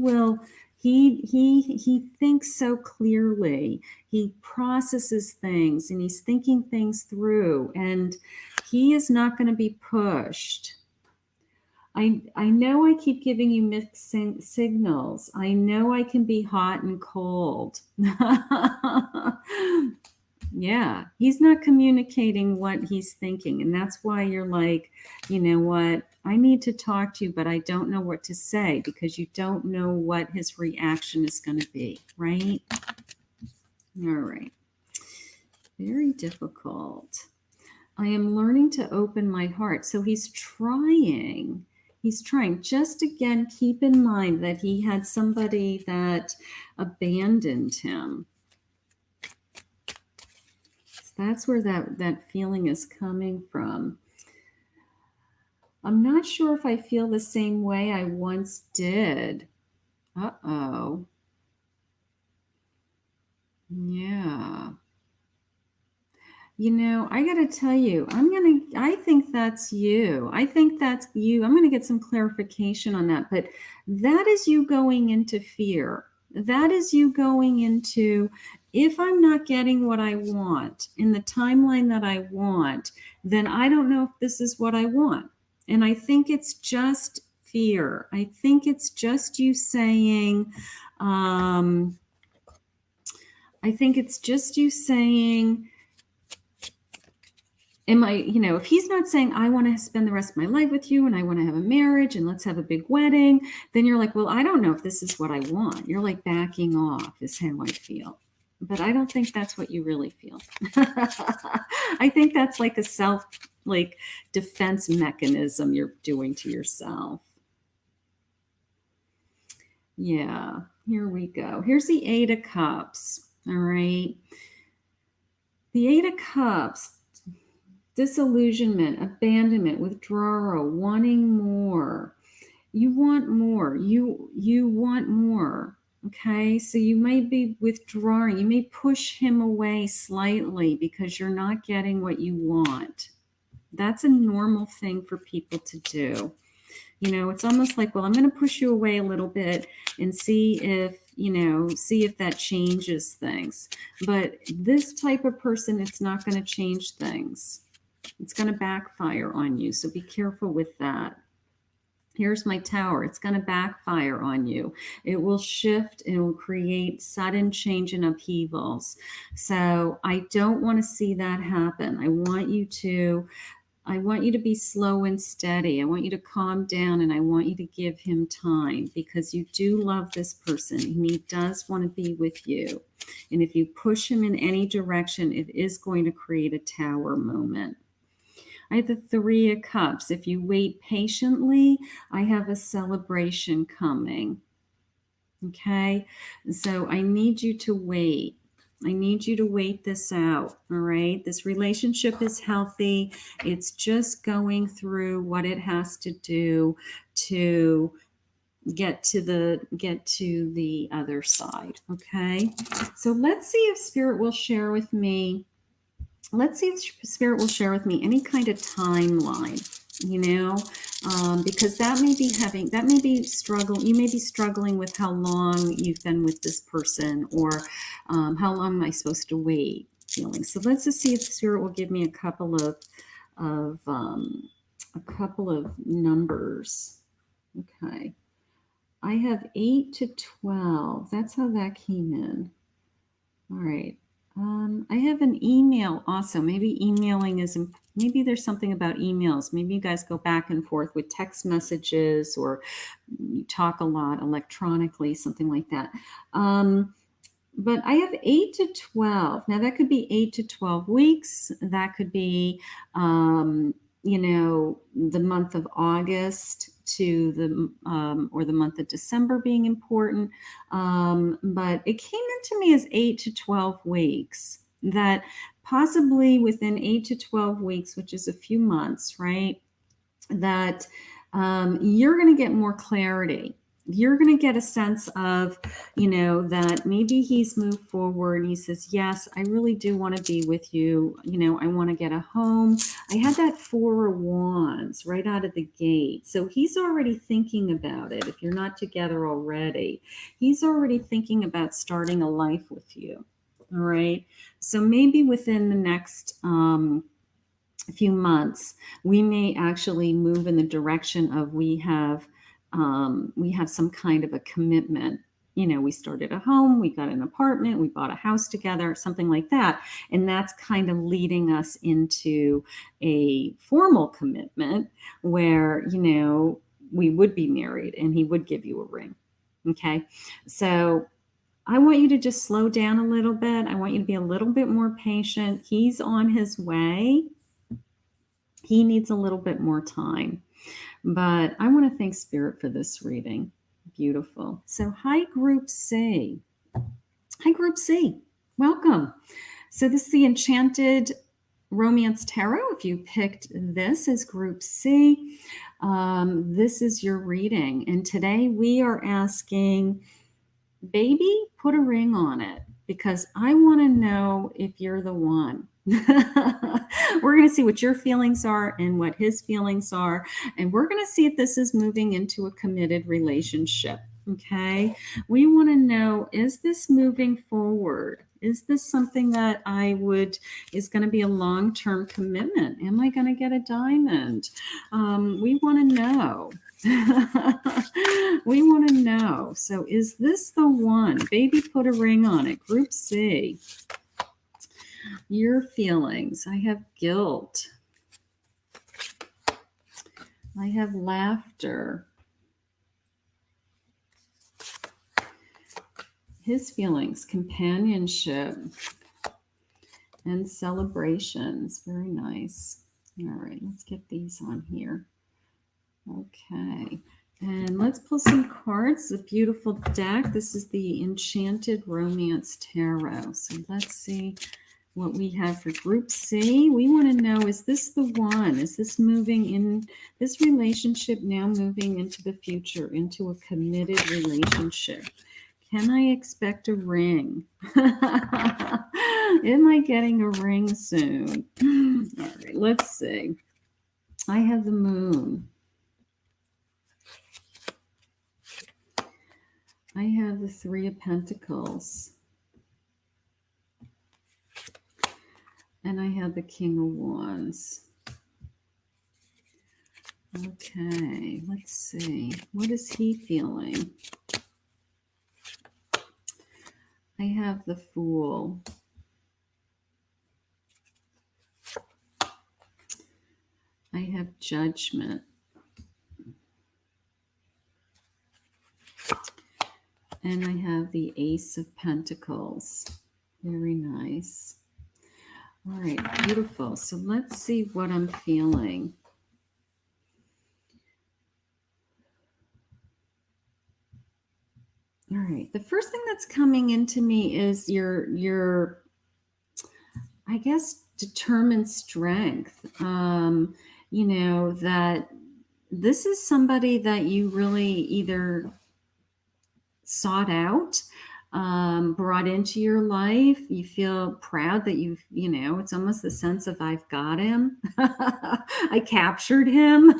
thinks so clearly. He processes things and he's thinking things through, and he is not going to be pushed. I know I keep giving you mixed signals. I know I can be hot and cold. Yeah, he's not communicating what he's thinking. And that's why you're like, you know what? I need to talk to you, but I don't know what to say, because you don't know what his reaction is going to be, right? All right. Very difficult. I am learning to open my heart. So he's trying. He's trying. Just again, keep in mind that he had somebody that abandoned him. That's where that feeling is coming from. I'm not sure if I feel the same way I once did. Uh-oh. Yeah. I got to tell you, I think that's you. I think that's you. I'm going to get some clarification on that. But that is you going into fear. That is you going into, if I'm not getting what I want in the timeline that I want, then I don't know if this is what I want. And I think it's just fear. I think it's just you saying, if he's not saying, I want to spend the rest of my life with you and I want to have a marriage and let's have a big wedding, then you're like, well, I don't know if this is what I want. You're like backing off is how I feel. But I don't think that's what you really feel. I think that's like a defense mechanism you're doing to yourself. Yeah, here we go. Here's the 8 of Cups. All right. The 8 of Cups. Disillusionment, abandonment, withdrawal, wanting more. You want more. You want more. Okay, so you might be withdrawing. You may push him away slightly because you're not getting what you want. That's a normal thing for people to do. You know, it's almost like, well, I'm going to push you away a little bit and see if, see if that changes things. But this type of person, it's not going to change things. It's going to backfire on you. So be careful with that. Here's my tower. It's going to backfire on you. It will shift. It will create sudden change and upheavals. So I don't want to see that happen. I want you to be slow and steady. I want you to calm down, and I want you to give him time, because you do love this person and he does want to be with you. And if you push him in any direction, it is going to create a tower moment. I have the Three of Cups. If you wait patiently, I have a celebration coming. Okay, so I need you to wait. I need you to wait this out. All right, this relationship is healthy. It's just going through what it has to do to get to the other side. Okay, so let's see if Spirit will share with me. Let's see if Spirit will share with me any kind of timeline, because that may be struggle. You may be struggling with how long you've been with this person, or how long am I supposed to wait feeling. So let's just see if Spirit will give me a couple of numbers. Okay. I have 8 to 12. That's how that came in. All right. I have an email also. Maybe emailing maybe there's something about emails. Maybe you guys go back and forth with text messages, or you talk a lot electronically, something like that. But I have 8 to 12. Now that could be 8 to 12 weeks. That could be, the month of August to or the month of December being important. But it came into me as 8 to 12 weeks, that possibly within 8 to 12 weeks, which is a few months, right? That you're going to get more clarity. You're going to get a sense of, that maybe he's moved forward. He says, yes, I really do want to be with you. I want to get a home. I had that Four of Wands right out of the gate. So he's already thinking about it. If you're not together already, he's already thinking about starting a life with you. All right. So maybe within the next few months, we may actually move in the direction of we have some kind of a commitment. We started a home, we got an apartment, we bought a house together, something like that. And that's kind of leading us into a formal commitment where, we would be married and he would give you a ring. Okay. So I want you to just slow down a little bit. I want you to be a little bit more patient. He's on his way. He needs a little bit more time. But I want to thank Spirit for this reading. Beautiful. So hi, Group C. Hi, Group C. Welcome. So this is the Enchanted Romance Tarot. If you picked this as Group C, this is your reading. And today we are asking, baby, put a ring on it, because I want to know if you're the one. We're going to see what your feelings are and what his feelings are. And we're going to see if this is moving into a committed relationship. Okay. We want to know, is this moving forward? Is this something that is going to be a long-term commitment? Am I going to get a diamond? We want to know. We want to know. So is this the one? Baby, put a ring on it. Group C. Your feelings. I have guilt. I have laughter. His feelings, companionship, and celebrations. Very nice. All right, let's get these on here. Okay. And let's pull some cards. It's a beautiful deck. This is the Enchanted Romance Tarot. So let's see what we have for Group C. We want to know, is this the one? Is this moving in, this relationship now moving into the future, into a committed relationship? Can I expect a ring? Am I getting a ring soon? All right, let's see. I have the moon. I have the Three of Pentacles. And I have the King of Wands. Okay, let's see. What is he feeling? I have the Fool. I have Judgment. And I have the Ace of Pentacles. Very nice. All right, beautiful. So let's see what I'm feeling. All right. The first thing that's coming into me is your I guess, determined strength. You know, that this is somebody that you really either sought out, brought into your life. You feel proud that you know, it's almost the sense of I've got him. I captured him.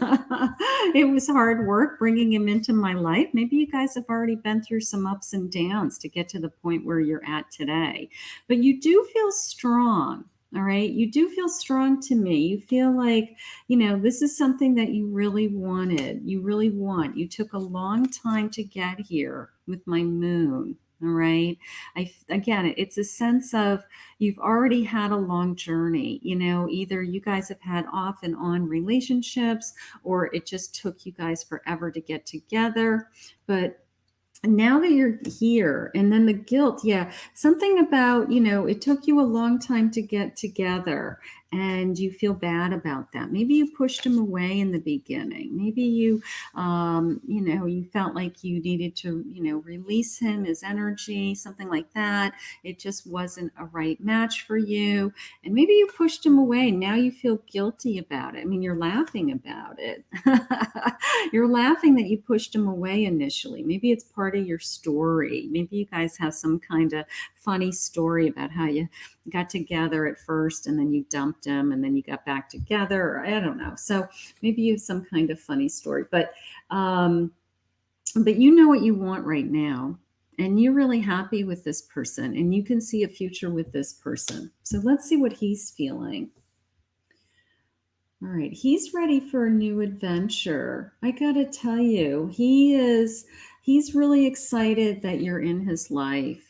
It was hard work bringing him into my life. Maybe you guys have already been through some ups and downs to get to the point where you're at today. But you do feel strong. All right. You do feel strong to me. You feel like, you know, this is something that you really wanted. You really want. You took a long time to get here with my moon. All right. Again, it's a sense of you've already had a long journey. You know, either you guys have had off and on relationships, or it just took you guys forever to get together. But now that you're here, and then the guilt, yeah, something about, you know, it took you a long time to get together and you feel bad about that. Maybe you pushed him away in the beginning. Maybe you, you know, you felt like you needed to, you know, release him, his energy, something like that. It just wasn't a right match for you. And maybe you pushed him away. Now you feel guilty about it. I mean, you're laughing about it. You're laughing that you pushed him away initially. Maybe it's part of your story. Maybe you guys have some kind of funny story about how you got together at first and then you dumped him and then you got back together, or I don't know. So maybe you have some kind of funny story, but you know what you want right now, and you're really happy with this person, and you can see a future with this person. So let's see what he's feeling. All right, he's ready for a new adventure. I gotta tell you, he's really excited that you're in his life.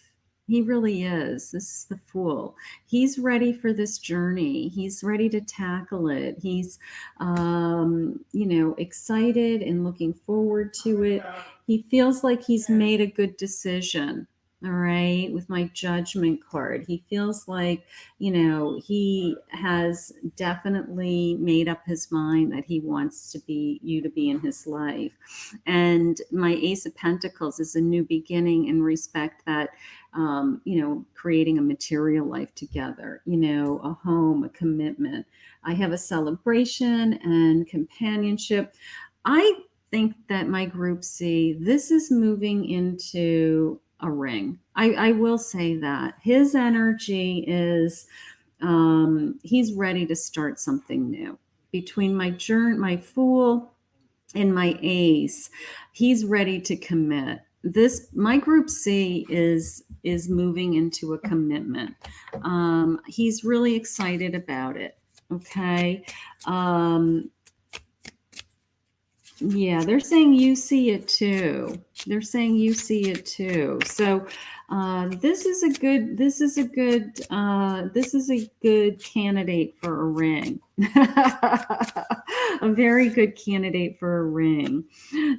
He really is. This is the Fool. He's ready for this journey. He's ready to tackle it. He's, you know, excited and looking forward to it. He feels like he's made a good decision. All right, with my Judgment card, he feels like, you know, he has definitely made up his mind that he wants to be you to be in his life. And my Ace of Pentacles is a new beginning in respect that, you know, creating a material life together, you know, a home, a commitment. I have a celebration and companionship. I think that my group C, this is moving into a ring. I will say that his energy is, he's ready to start something new. Between my Fool and my Ace, he's ready to commit. This my group C is moving into a commitment. He's really excited about it. Okay. Yeah, they're saying you see it too. They're saying you see it too. So this is a good candidate for a ring. A very good candidate for a ring.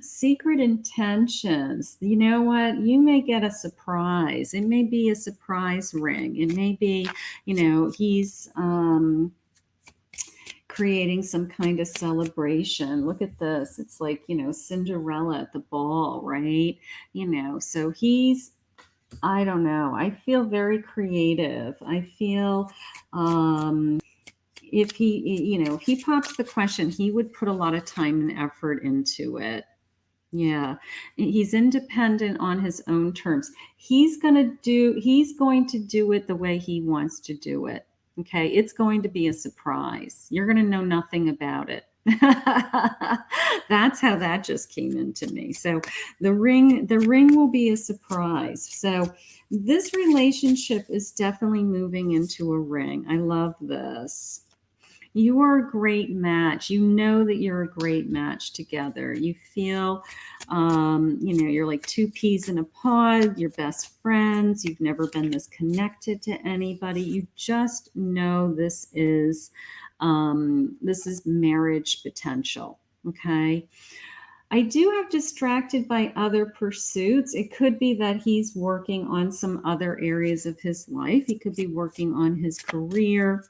Secret intentions. You know what? You may get a surprise. It may be a surprise ring. It may be, you know, he's creating some kind of celebration. Look at this. It's like, you know, Cinderella at the ball, right? You know, so he's, I don't know. I feel very creative. I feel, if he, you know, if he pops the question, he would put a lot of time and effort into it. Yeah. He's independent on his own terms. He's going to do it the way he wants to do it. Okay? It's going to be a surprise. You're going to know nothing about it. That's how that just came into me. So the ring will be a surprise. So this relationship is definitely moving into a ring. I love this. You are a great match. You know that you're a great match together. You feel, you're like two peas in a pod. You're best friends. You've never been this connected to anybody. You just know this is marriage potential. Okay. I do have distracted by other pursuits. It could be that he's working on some other areas of his life. He could be working on his career.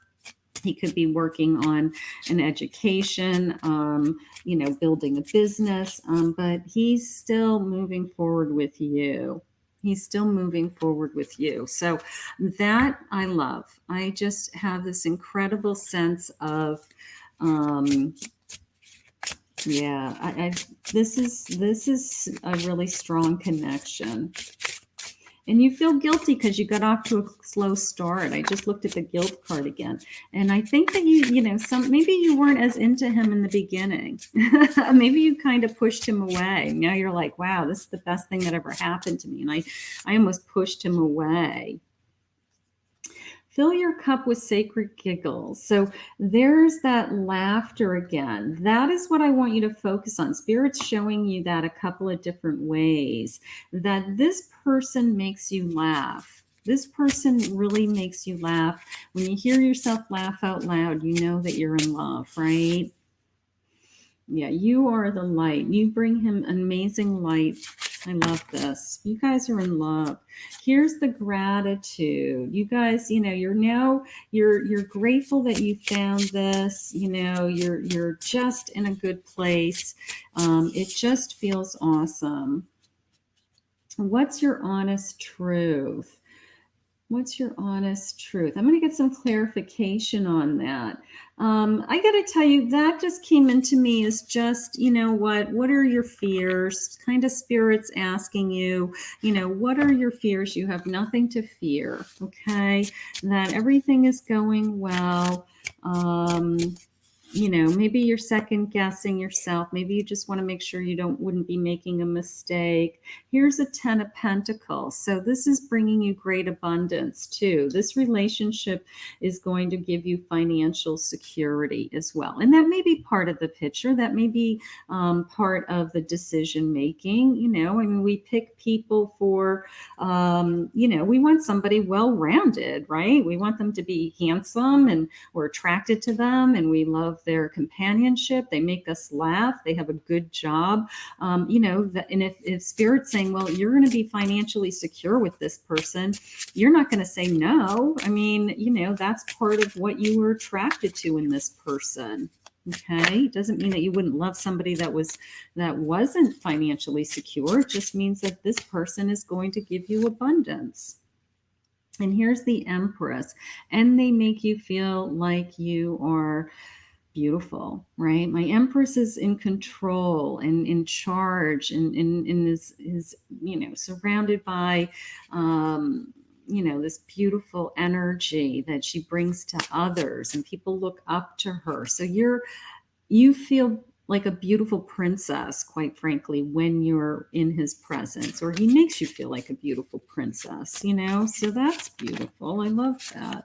He could be working on an education, building a business, but he's still moving forward with you. He's still moving forward with you. So that I love. I just have this incredible sense of, this is a really strong connection. And you feel guilty because you got off to a slow start. I just looked at the guilt card again. And I think that maybe you weren't as into him in the beginning. Maybe you kind of pushed him away. Now you're like, wow, this is the best thing that ever happened to me. And I almost pushed him away. Fill your cup with sacred giggles. So there's that laughter again. That is what I want you to focus on. Spirit's showing you that a couple of different ways, that this person makes you laugh. This person really makes you laugh. When you hear yourself laugh out loud, you know that you're in love, right? Yeah, you are the light. You bring him amazing light. I love this. You guys are in love. Here's the gratitude. You guys, you're grateful that you found this. You're just in a good place. It just feels awesome. What's your honest truth? What's your honest truth? I'm going to get some clarification on that. I got to tell you, that just came into me as just, what are your fears? Kind of Spirit's asking you, what are your fears? You have nothing to fear, okay? That everything is going well. Maybe you're second guessing yourself. Maybe you just want to make sure you wouldn't be making a mistake. Here's a 10 of Pentacles. So this is bringing you great abundance too. This relationship is going to give you financial security as well. And that may be part of the picture. That may be part of the decision making. We pick people for, we want somebody well-rounded, right? We want them to be handsome, and we're attracted to them, and we love their companionship. They make us laugh. They have a good job. And if Spirit's saying, well, you're going to be financially secure with this person, you're not going to say no. I mean, that's part of what you were attracted to in this person. Okay. It doesn't mean that you wouldn't love somebody that wasn't financially secure. It just means that this person is going to give you abundance. And here's the Empress, and they make you feel like you are beautiful, right? My Empress is in control and in charge, and is surrounded by, this beautiful energy that she brings to others, and people look up to her. So you feel like a beautiful princess, quite frankly, when you're in his presence, or he makes you feel like a beautiful princess, so that's beautiful. I love that.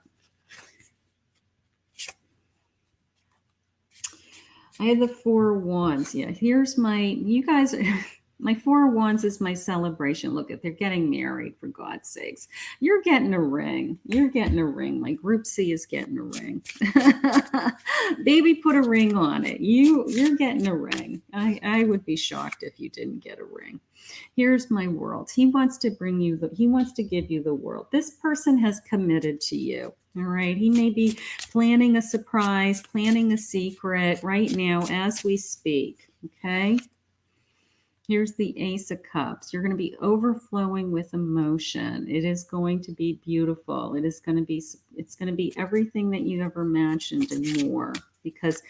I have the Four of Wands. Yeah, here's you guys, my Four of Wands is my celebration. Look, they're getting married, for God's sakes. You're getting a ring. You're getting a ring. My group C is getting a ring. Baby, put a ring on it. You're getting a ring. I would be shocked if you didn't get a ring. Here's my world. He wants to he wants to give you the world. This person has committed to you. All right. He may be planning a surprise, planning a secret right now as we speak. Okay. Here's the Ace of Cups. You're going to be overflowing with emotion. It is going to be beautiful. It's going to be everything that you ever imagined and more, because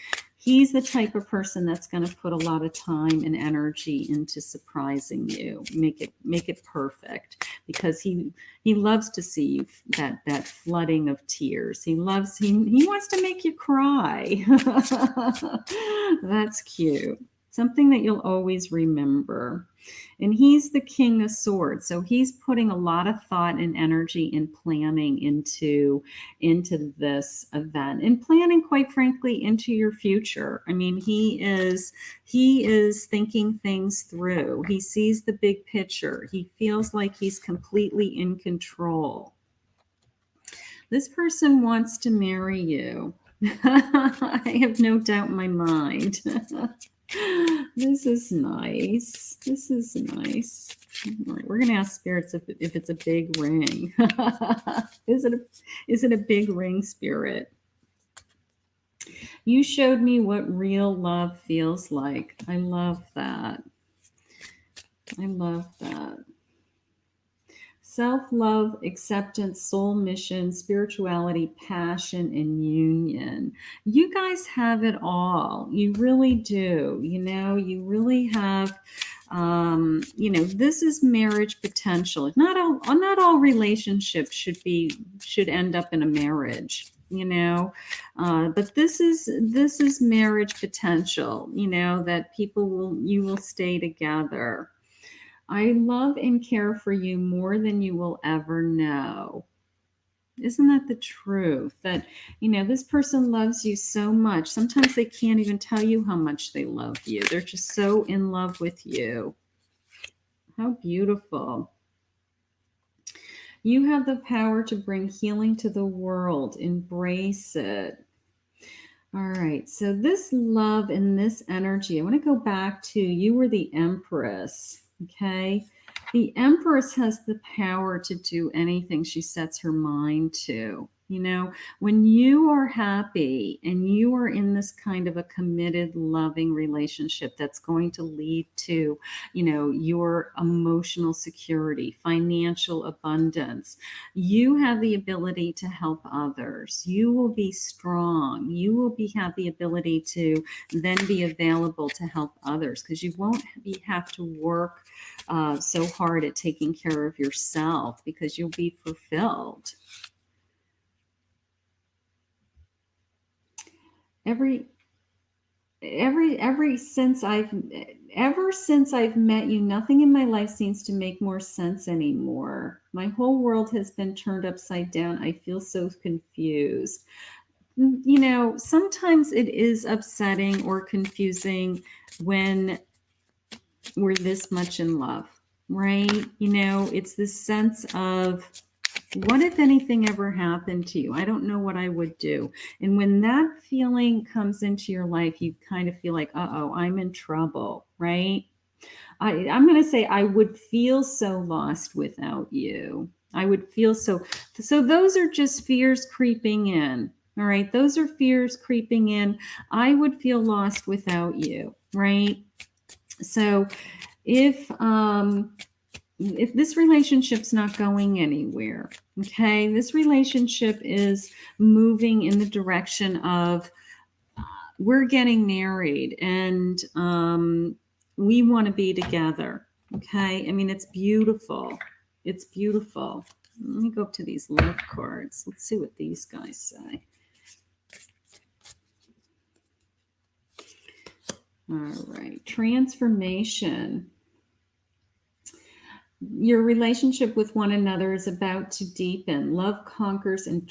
He's the type of person that's going to put a lot of time and energy into surprising you, make it perfect, because he loves to see you, that flooding of tears. He wants to make you cry. That's cute. Something that you'll always remember. And he's the King of Swords. So he's putting a lot of thought and energy and planning into this event, and planning, quite frankly, into your future. I mean, he is thinking things through. He sees the big picture. He feels like he's completely in control. This person wants to marry you. I have no doubt in my mind. This is nice. This is nice. All right, we're going to ask spirits if it's a big ring. Is it a big ring, spirit? You showed me what real love feels like. I love that. I love that. Self-love, acceptance, soul mission, spirituality, passion, and union. You guys have it all. You really do. You really have, this is marriage potential. Not all relationships should end up in a marriage. But this is marriage potential. That you will stay together. I love and care for you more than you will ever know. Isn't that the truth? That, this person loves you so much. Sometimes they can't even tell you how much they love you. They're just so in love with you. How beautiful. You have the power to bring healing to the world. Embrace it. All right. So this love and this energy, I want to go back to, you were the Empress. Okay. The Empress has the power to do anything she sets her mind to. When you are happy and you are in this kind of a committed, loving relationship that's going to lead to, your emotional security, financial abundance, you have the ability to help others. You will be strong. You will have the ability to then be available to help others, because you won't have to work so hard at taking care of yourself, because you'll be fulfilled. Ever since I've met you, nothing in my life seems to make more sense anymore. My whole world has been turned upside down. I feel so confused. Sometimes it is upsetting or confusing when we're this much in love, right? It's this sense of, what if anything ever happened to you? I don't know what I would do. And when that feeling comes into your life, you kind of feel like, uh-oh, I'm in trouble, right? I'm going to say I would feel so lost without you. I would feel so those are just fears creeping in. All right. Those are fears creeping in. I would feel lost without you. Right. So if this relationship's not going anywhere, okay, this relationship is moving in the direction of, we're getting married and we want to be together, okay? I mean, it's beautiful. It's beautiful. Let me go up to these love cards. Let's see what these guys say. All right. Transformation. Your relationship with one another is about to deepen. Love conquers and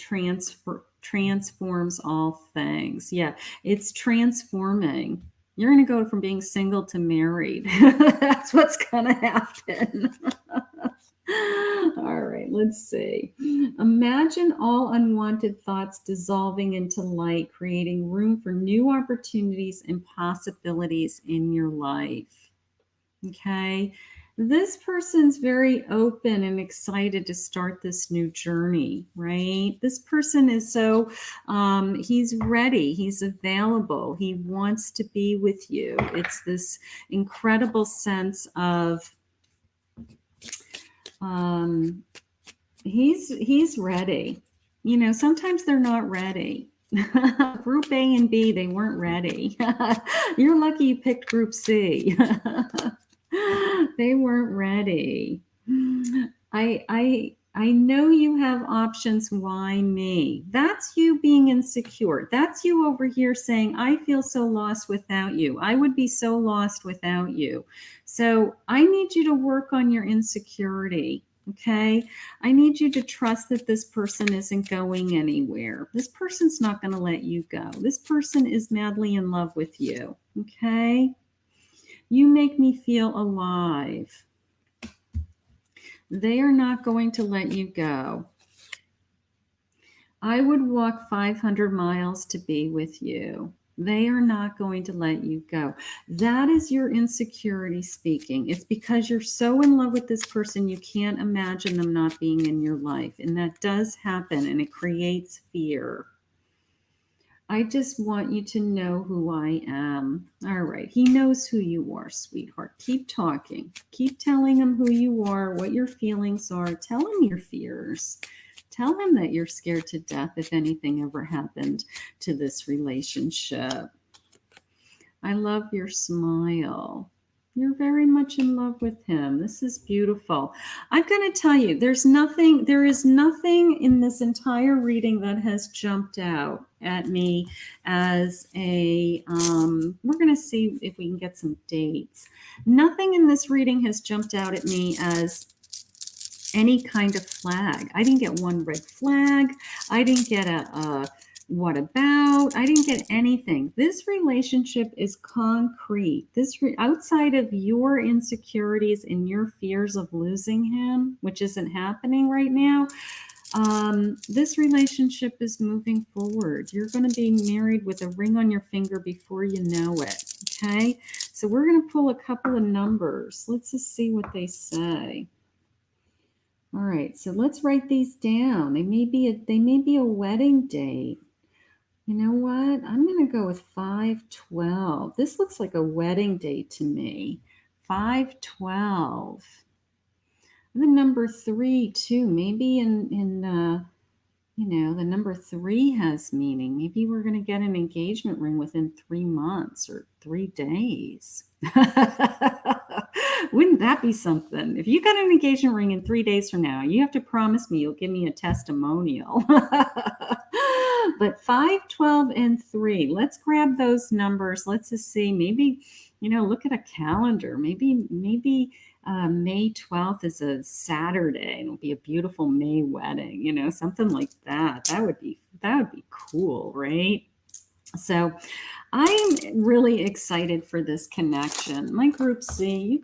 transforms all things. Yeah, it's transforming. You're going to go from being single to married. That's what's going to happen. All right, let's see. Imagine all unwanted thoughts dissolving into light, creating room for new opportunities and possibilities in your life. Okay. This person's very open and excited to start this new journey, right? This person is so, he's ready, he's available, he wants to be with you. It's this incredible sense of, he's ready. Sometimes they're not ready. Group A and B, they weren't ready. You're lucky you picked Group C. They weren't ready. I know you have options. Why me? That's you being insecure. That's you over here saying, I feel so lost without you. I would be so lost without you. So I need you to work on your insecurity. Okay. I need you to trust that this person isn't going anywhere. This person's not going to let you go. This person is madly in love with you. Okay. You make me feel alive. They are not going to let you go. I would walk 500 miles to be with you. They are not going to let you go. That is your insecurity speaking. It's because you're so in love with this person, you can't imagine them not being in your life. And that does happen, and it creates fear. I just want you to know who I am. All right. He knows who you are, sweetheart. Keep talking. Keep telling him who you are, what your feelings are. Tell him your fears. Tell him that you're scared to death if anything ever happened to this relationship. I love your smile. You're very much in love with him. This is beautiful. I'm going to tell you, there is nothing in this entire reading that has jumped out at me as a, we're going to see if we can get some dates. Nothing in this reading has jumped out at me as any kind of flag. I didn't get one red flag. I didn't get a what about? I didn't get anything. This relationship is concrete. Outside of your insecurities and your fears of losing him, which isn't happening right now, this relationship is moving forward. You're going to be married with a ring on your finger before you know it. Okay, so we're going to pull a couple of numbers. Let's just see what they say. All right, so let's write these down. They may be a wedding date. You know what? I'm going to go with 512. This looks like a wedding date to me. 512. The number 3 too. Maybe the number 3 has meaning. Maybe we're going to get an engagement ring within 3 months or 3 days. Wouldn't that be something? If you got an engagement ring in 3 days from now, you have to promise me you'll give me a testimonial. But 5, 12, and 3. Let's grab those numbers. Let's just see. Maybe, look at a calendar. Maybe May 12th is a Saturday. It'll be a beautiful May wedding, something like that. That would be cool, right? So I'm really excited for this connection. My group C,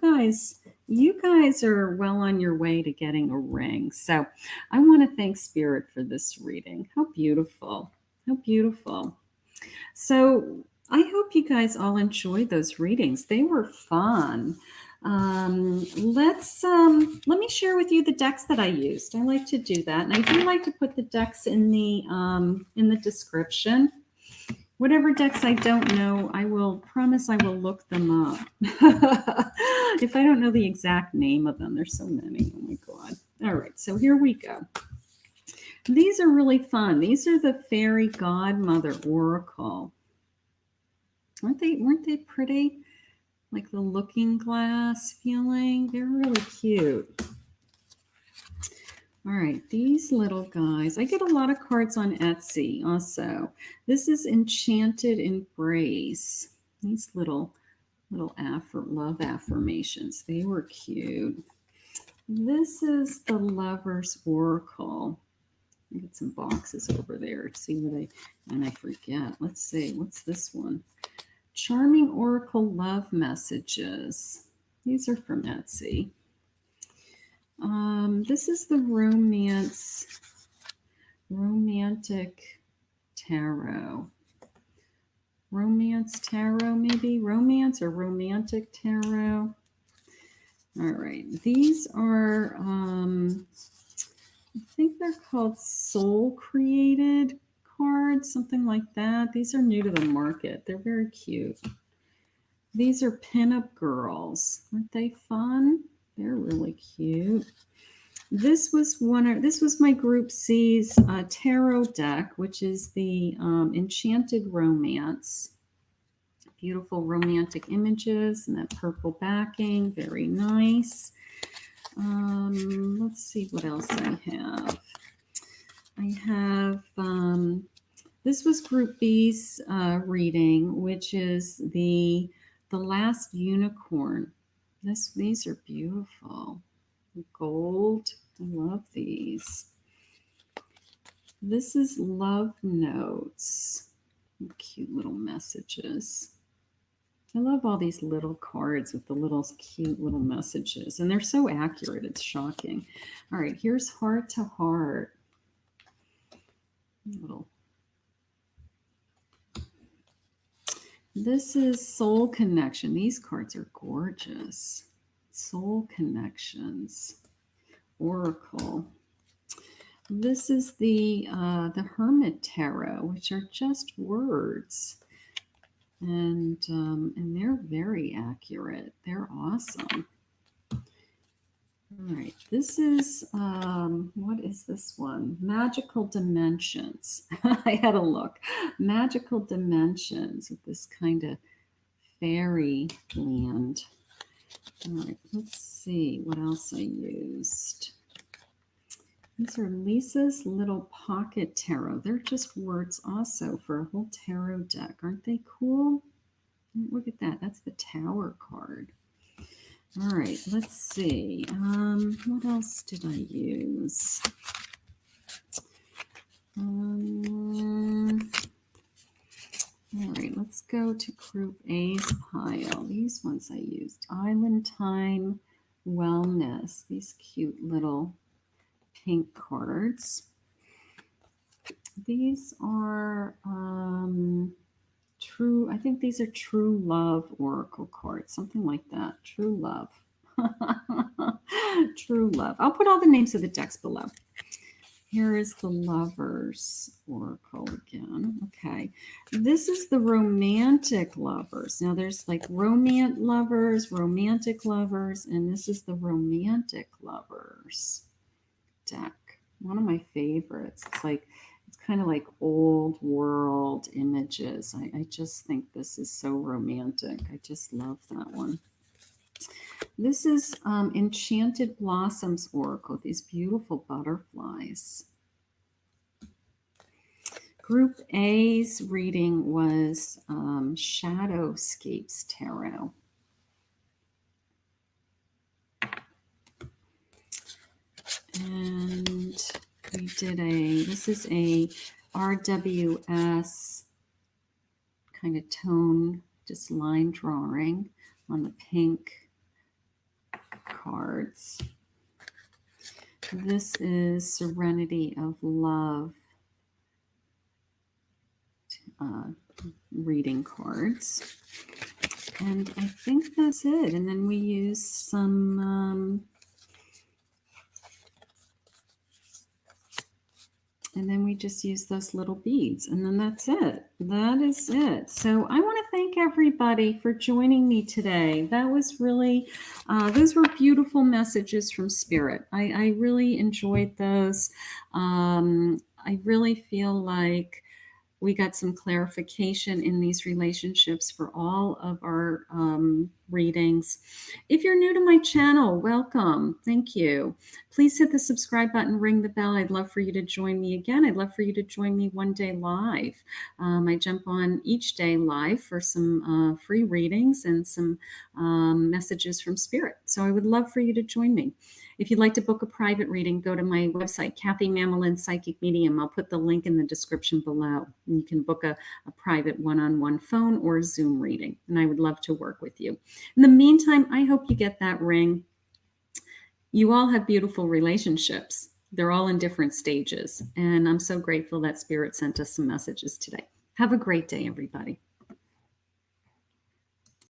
you guys are well on your way to getting a ring. So I want to thank Spirit for this reading. How beautiful. How beautiful. So I hope you guys all enjoyed those readings. They were fun. Let me share with you the decks that I used. I like to do that. And I do like to put the decks in the description. Whatever decks I don't know, I will promise I will look them up. If I don't know the exact name of them, there's so many. Oh my God. All right, so here we go. These are really fun. These are the Fairy Godmother Oracle. Weren't they pretty? Like the looking glass feeling. They're really cute. All right, these little guys. I get a lot of cards on Etsy also. This is Enchanted Embrace. These little love affirmations. They were cute. This is the Lover's Oracle. I get some boxes over there to see what I forget. Let's see. What's this one? Charming Oracle Love Messages. These are from Etsy. This is the Romantic Tarot. Romance Tarot, maybe? Romance or Romantic Tarot. All right. These are, I think they're called Soul Created cards, something like that. These are new to the market. They're very cute. These are Pinup Girls. Aren't they fun? They're really cute. This was my Group C's tarot deck, which is the Enchanted Romance. Beautiful romantic images and that purple backing. Very nice. Let's see what else I have. I have, this was Group B's reading, which is the Last Unicorn. These are beautiful. Gold. I love these. This is Love Notes. Cute little messages. I love all these little cards with the little cute little messages. And they're so accurate. It's shocking. All right, here's Heart to Heart. This is Soul Connection. These cards are gorgeous. Soul Connections. Oracle. This is the Hermit Tarot, which are just words. And they're very accurate. They're awesome. All right, this is, what is this one? Magical Dimensions. I had a look. Magical Dimensions with this kind of fairy land. All right, let's see what else I used. These are Lisa's Little Pocket Tarot. They're just words also for a whole tarot deck. Aren't they cool? Look at that. That's the Tower card. All right, let's see. What else did I use? All right, let's go to Group A's pile. These ones I used. Island Time Wellness. These cute little pink cards. These are I think these are True Love Oracle cards, something like that. True Love. True Love. I'll put all the names of the decks below. Here is the Lovers Oracle again. Okay. This is the Romantic Lovers. Now there's like Romantic Lovers, and this is the Romantic Lovers deck. One of my favorites. It's kind of like old world images. I just think this is so romantic. I just love that one. This is Enchanted Blossoms Oracle, these beautiful butterflies. Group A's reading was Shadowscape Tarot. And we did this is a RWS kind of tone, just line drawing on the pink cards. This is Serenity of Love reading cards. And I think that's it. And then we use some and then we just use those little beads, and then that's it. That is it. So I want to thank everybody for joining me today. That was really, those were beautiful messages from Spirit. I really enjoyed those. I really feel like we got some clarification in these relationships for all of our readings. If you're new to my channel, welcome. Thank you. Please hit the subscribe button, ring the bell. I'd love for you to join me again. I'd love for you to join me one day live. I jump on each day live for some free readings and some messages from Spirit. So I would love for you to join me. If you'd like to book a private reading, go to my website, Kathy Mamelin Psychic Medium. I'll put the link in the description below. And you can book a private one-on-one phone or Zoom reading, and I would love to work with you. In the meantime, I hope you get that ring. You all have beautiful relationships. They're all in different stages, and I'm so grateful that Spirit sent us some messages today. Have a great day, everybody.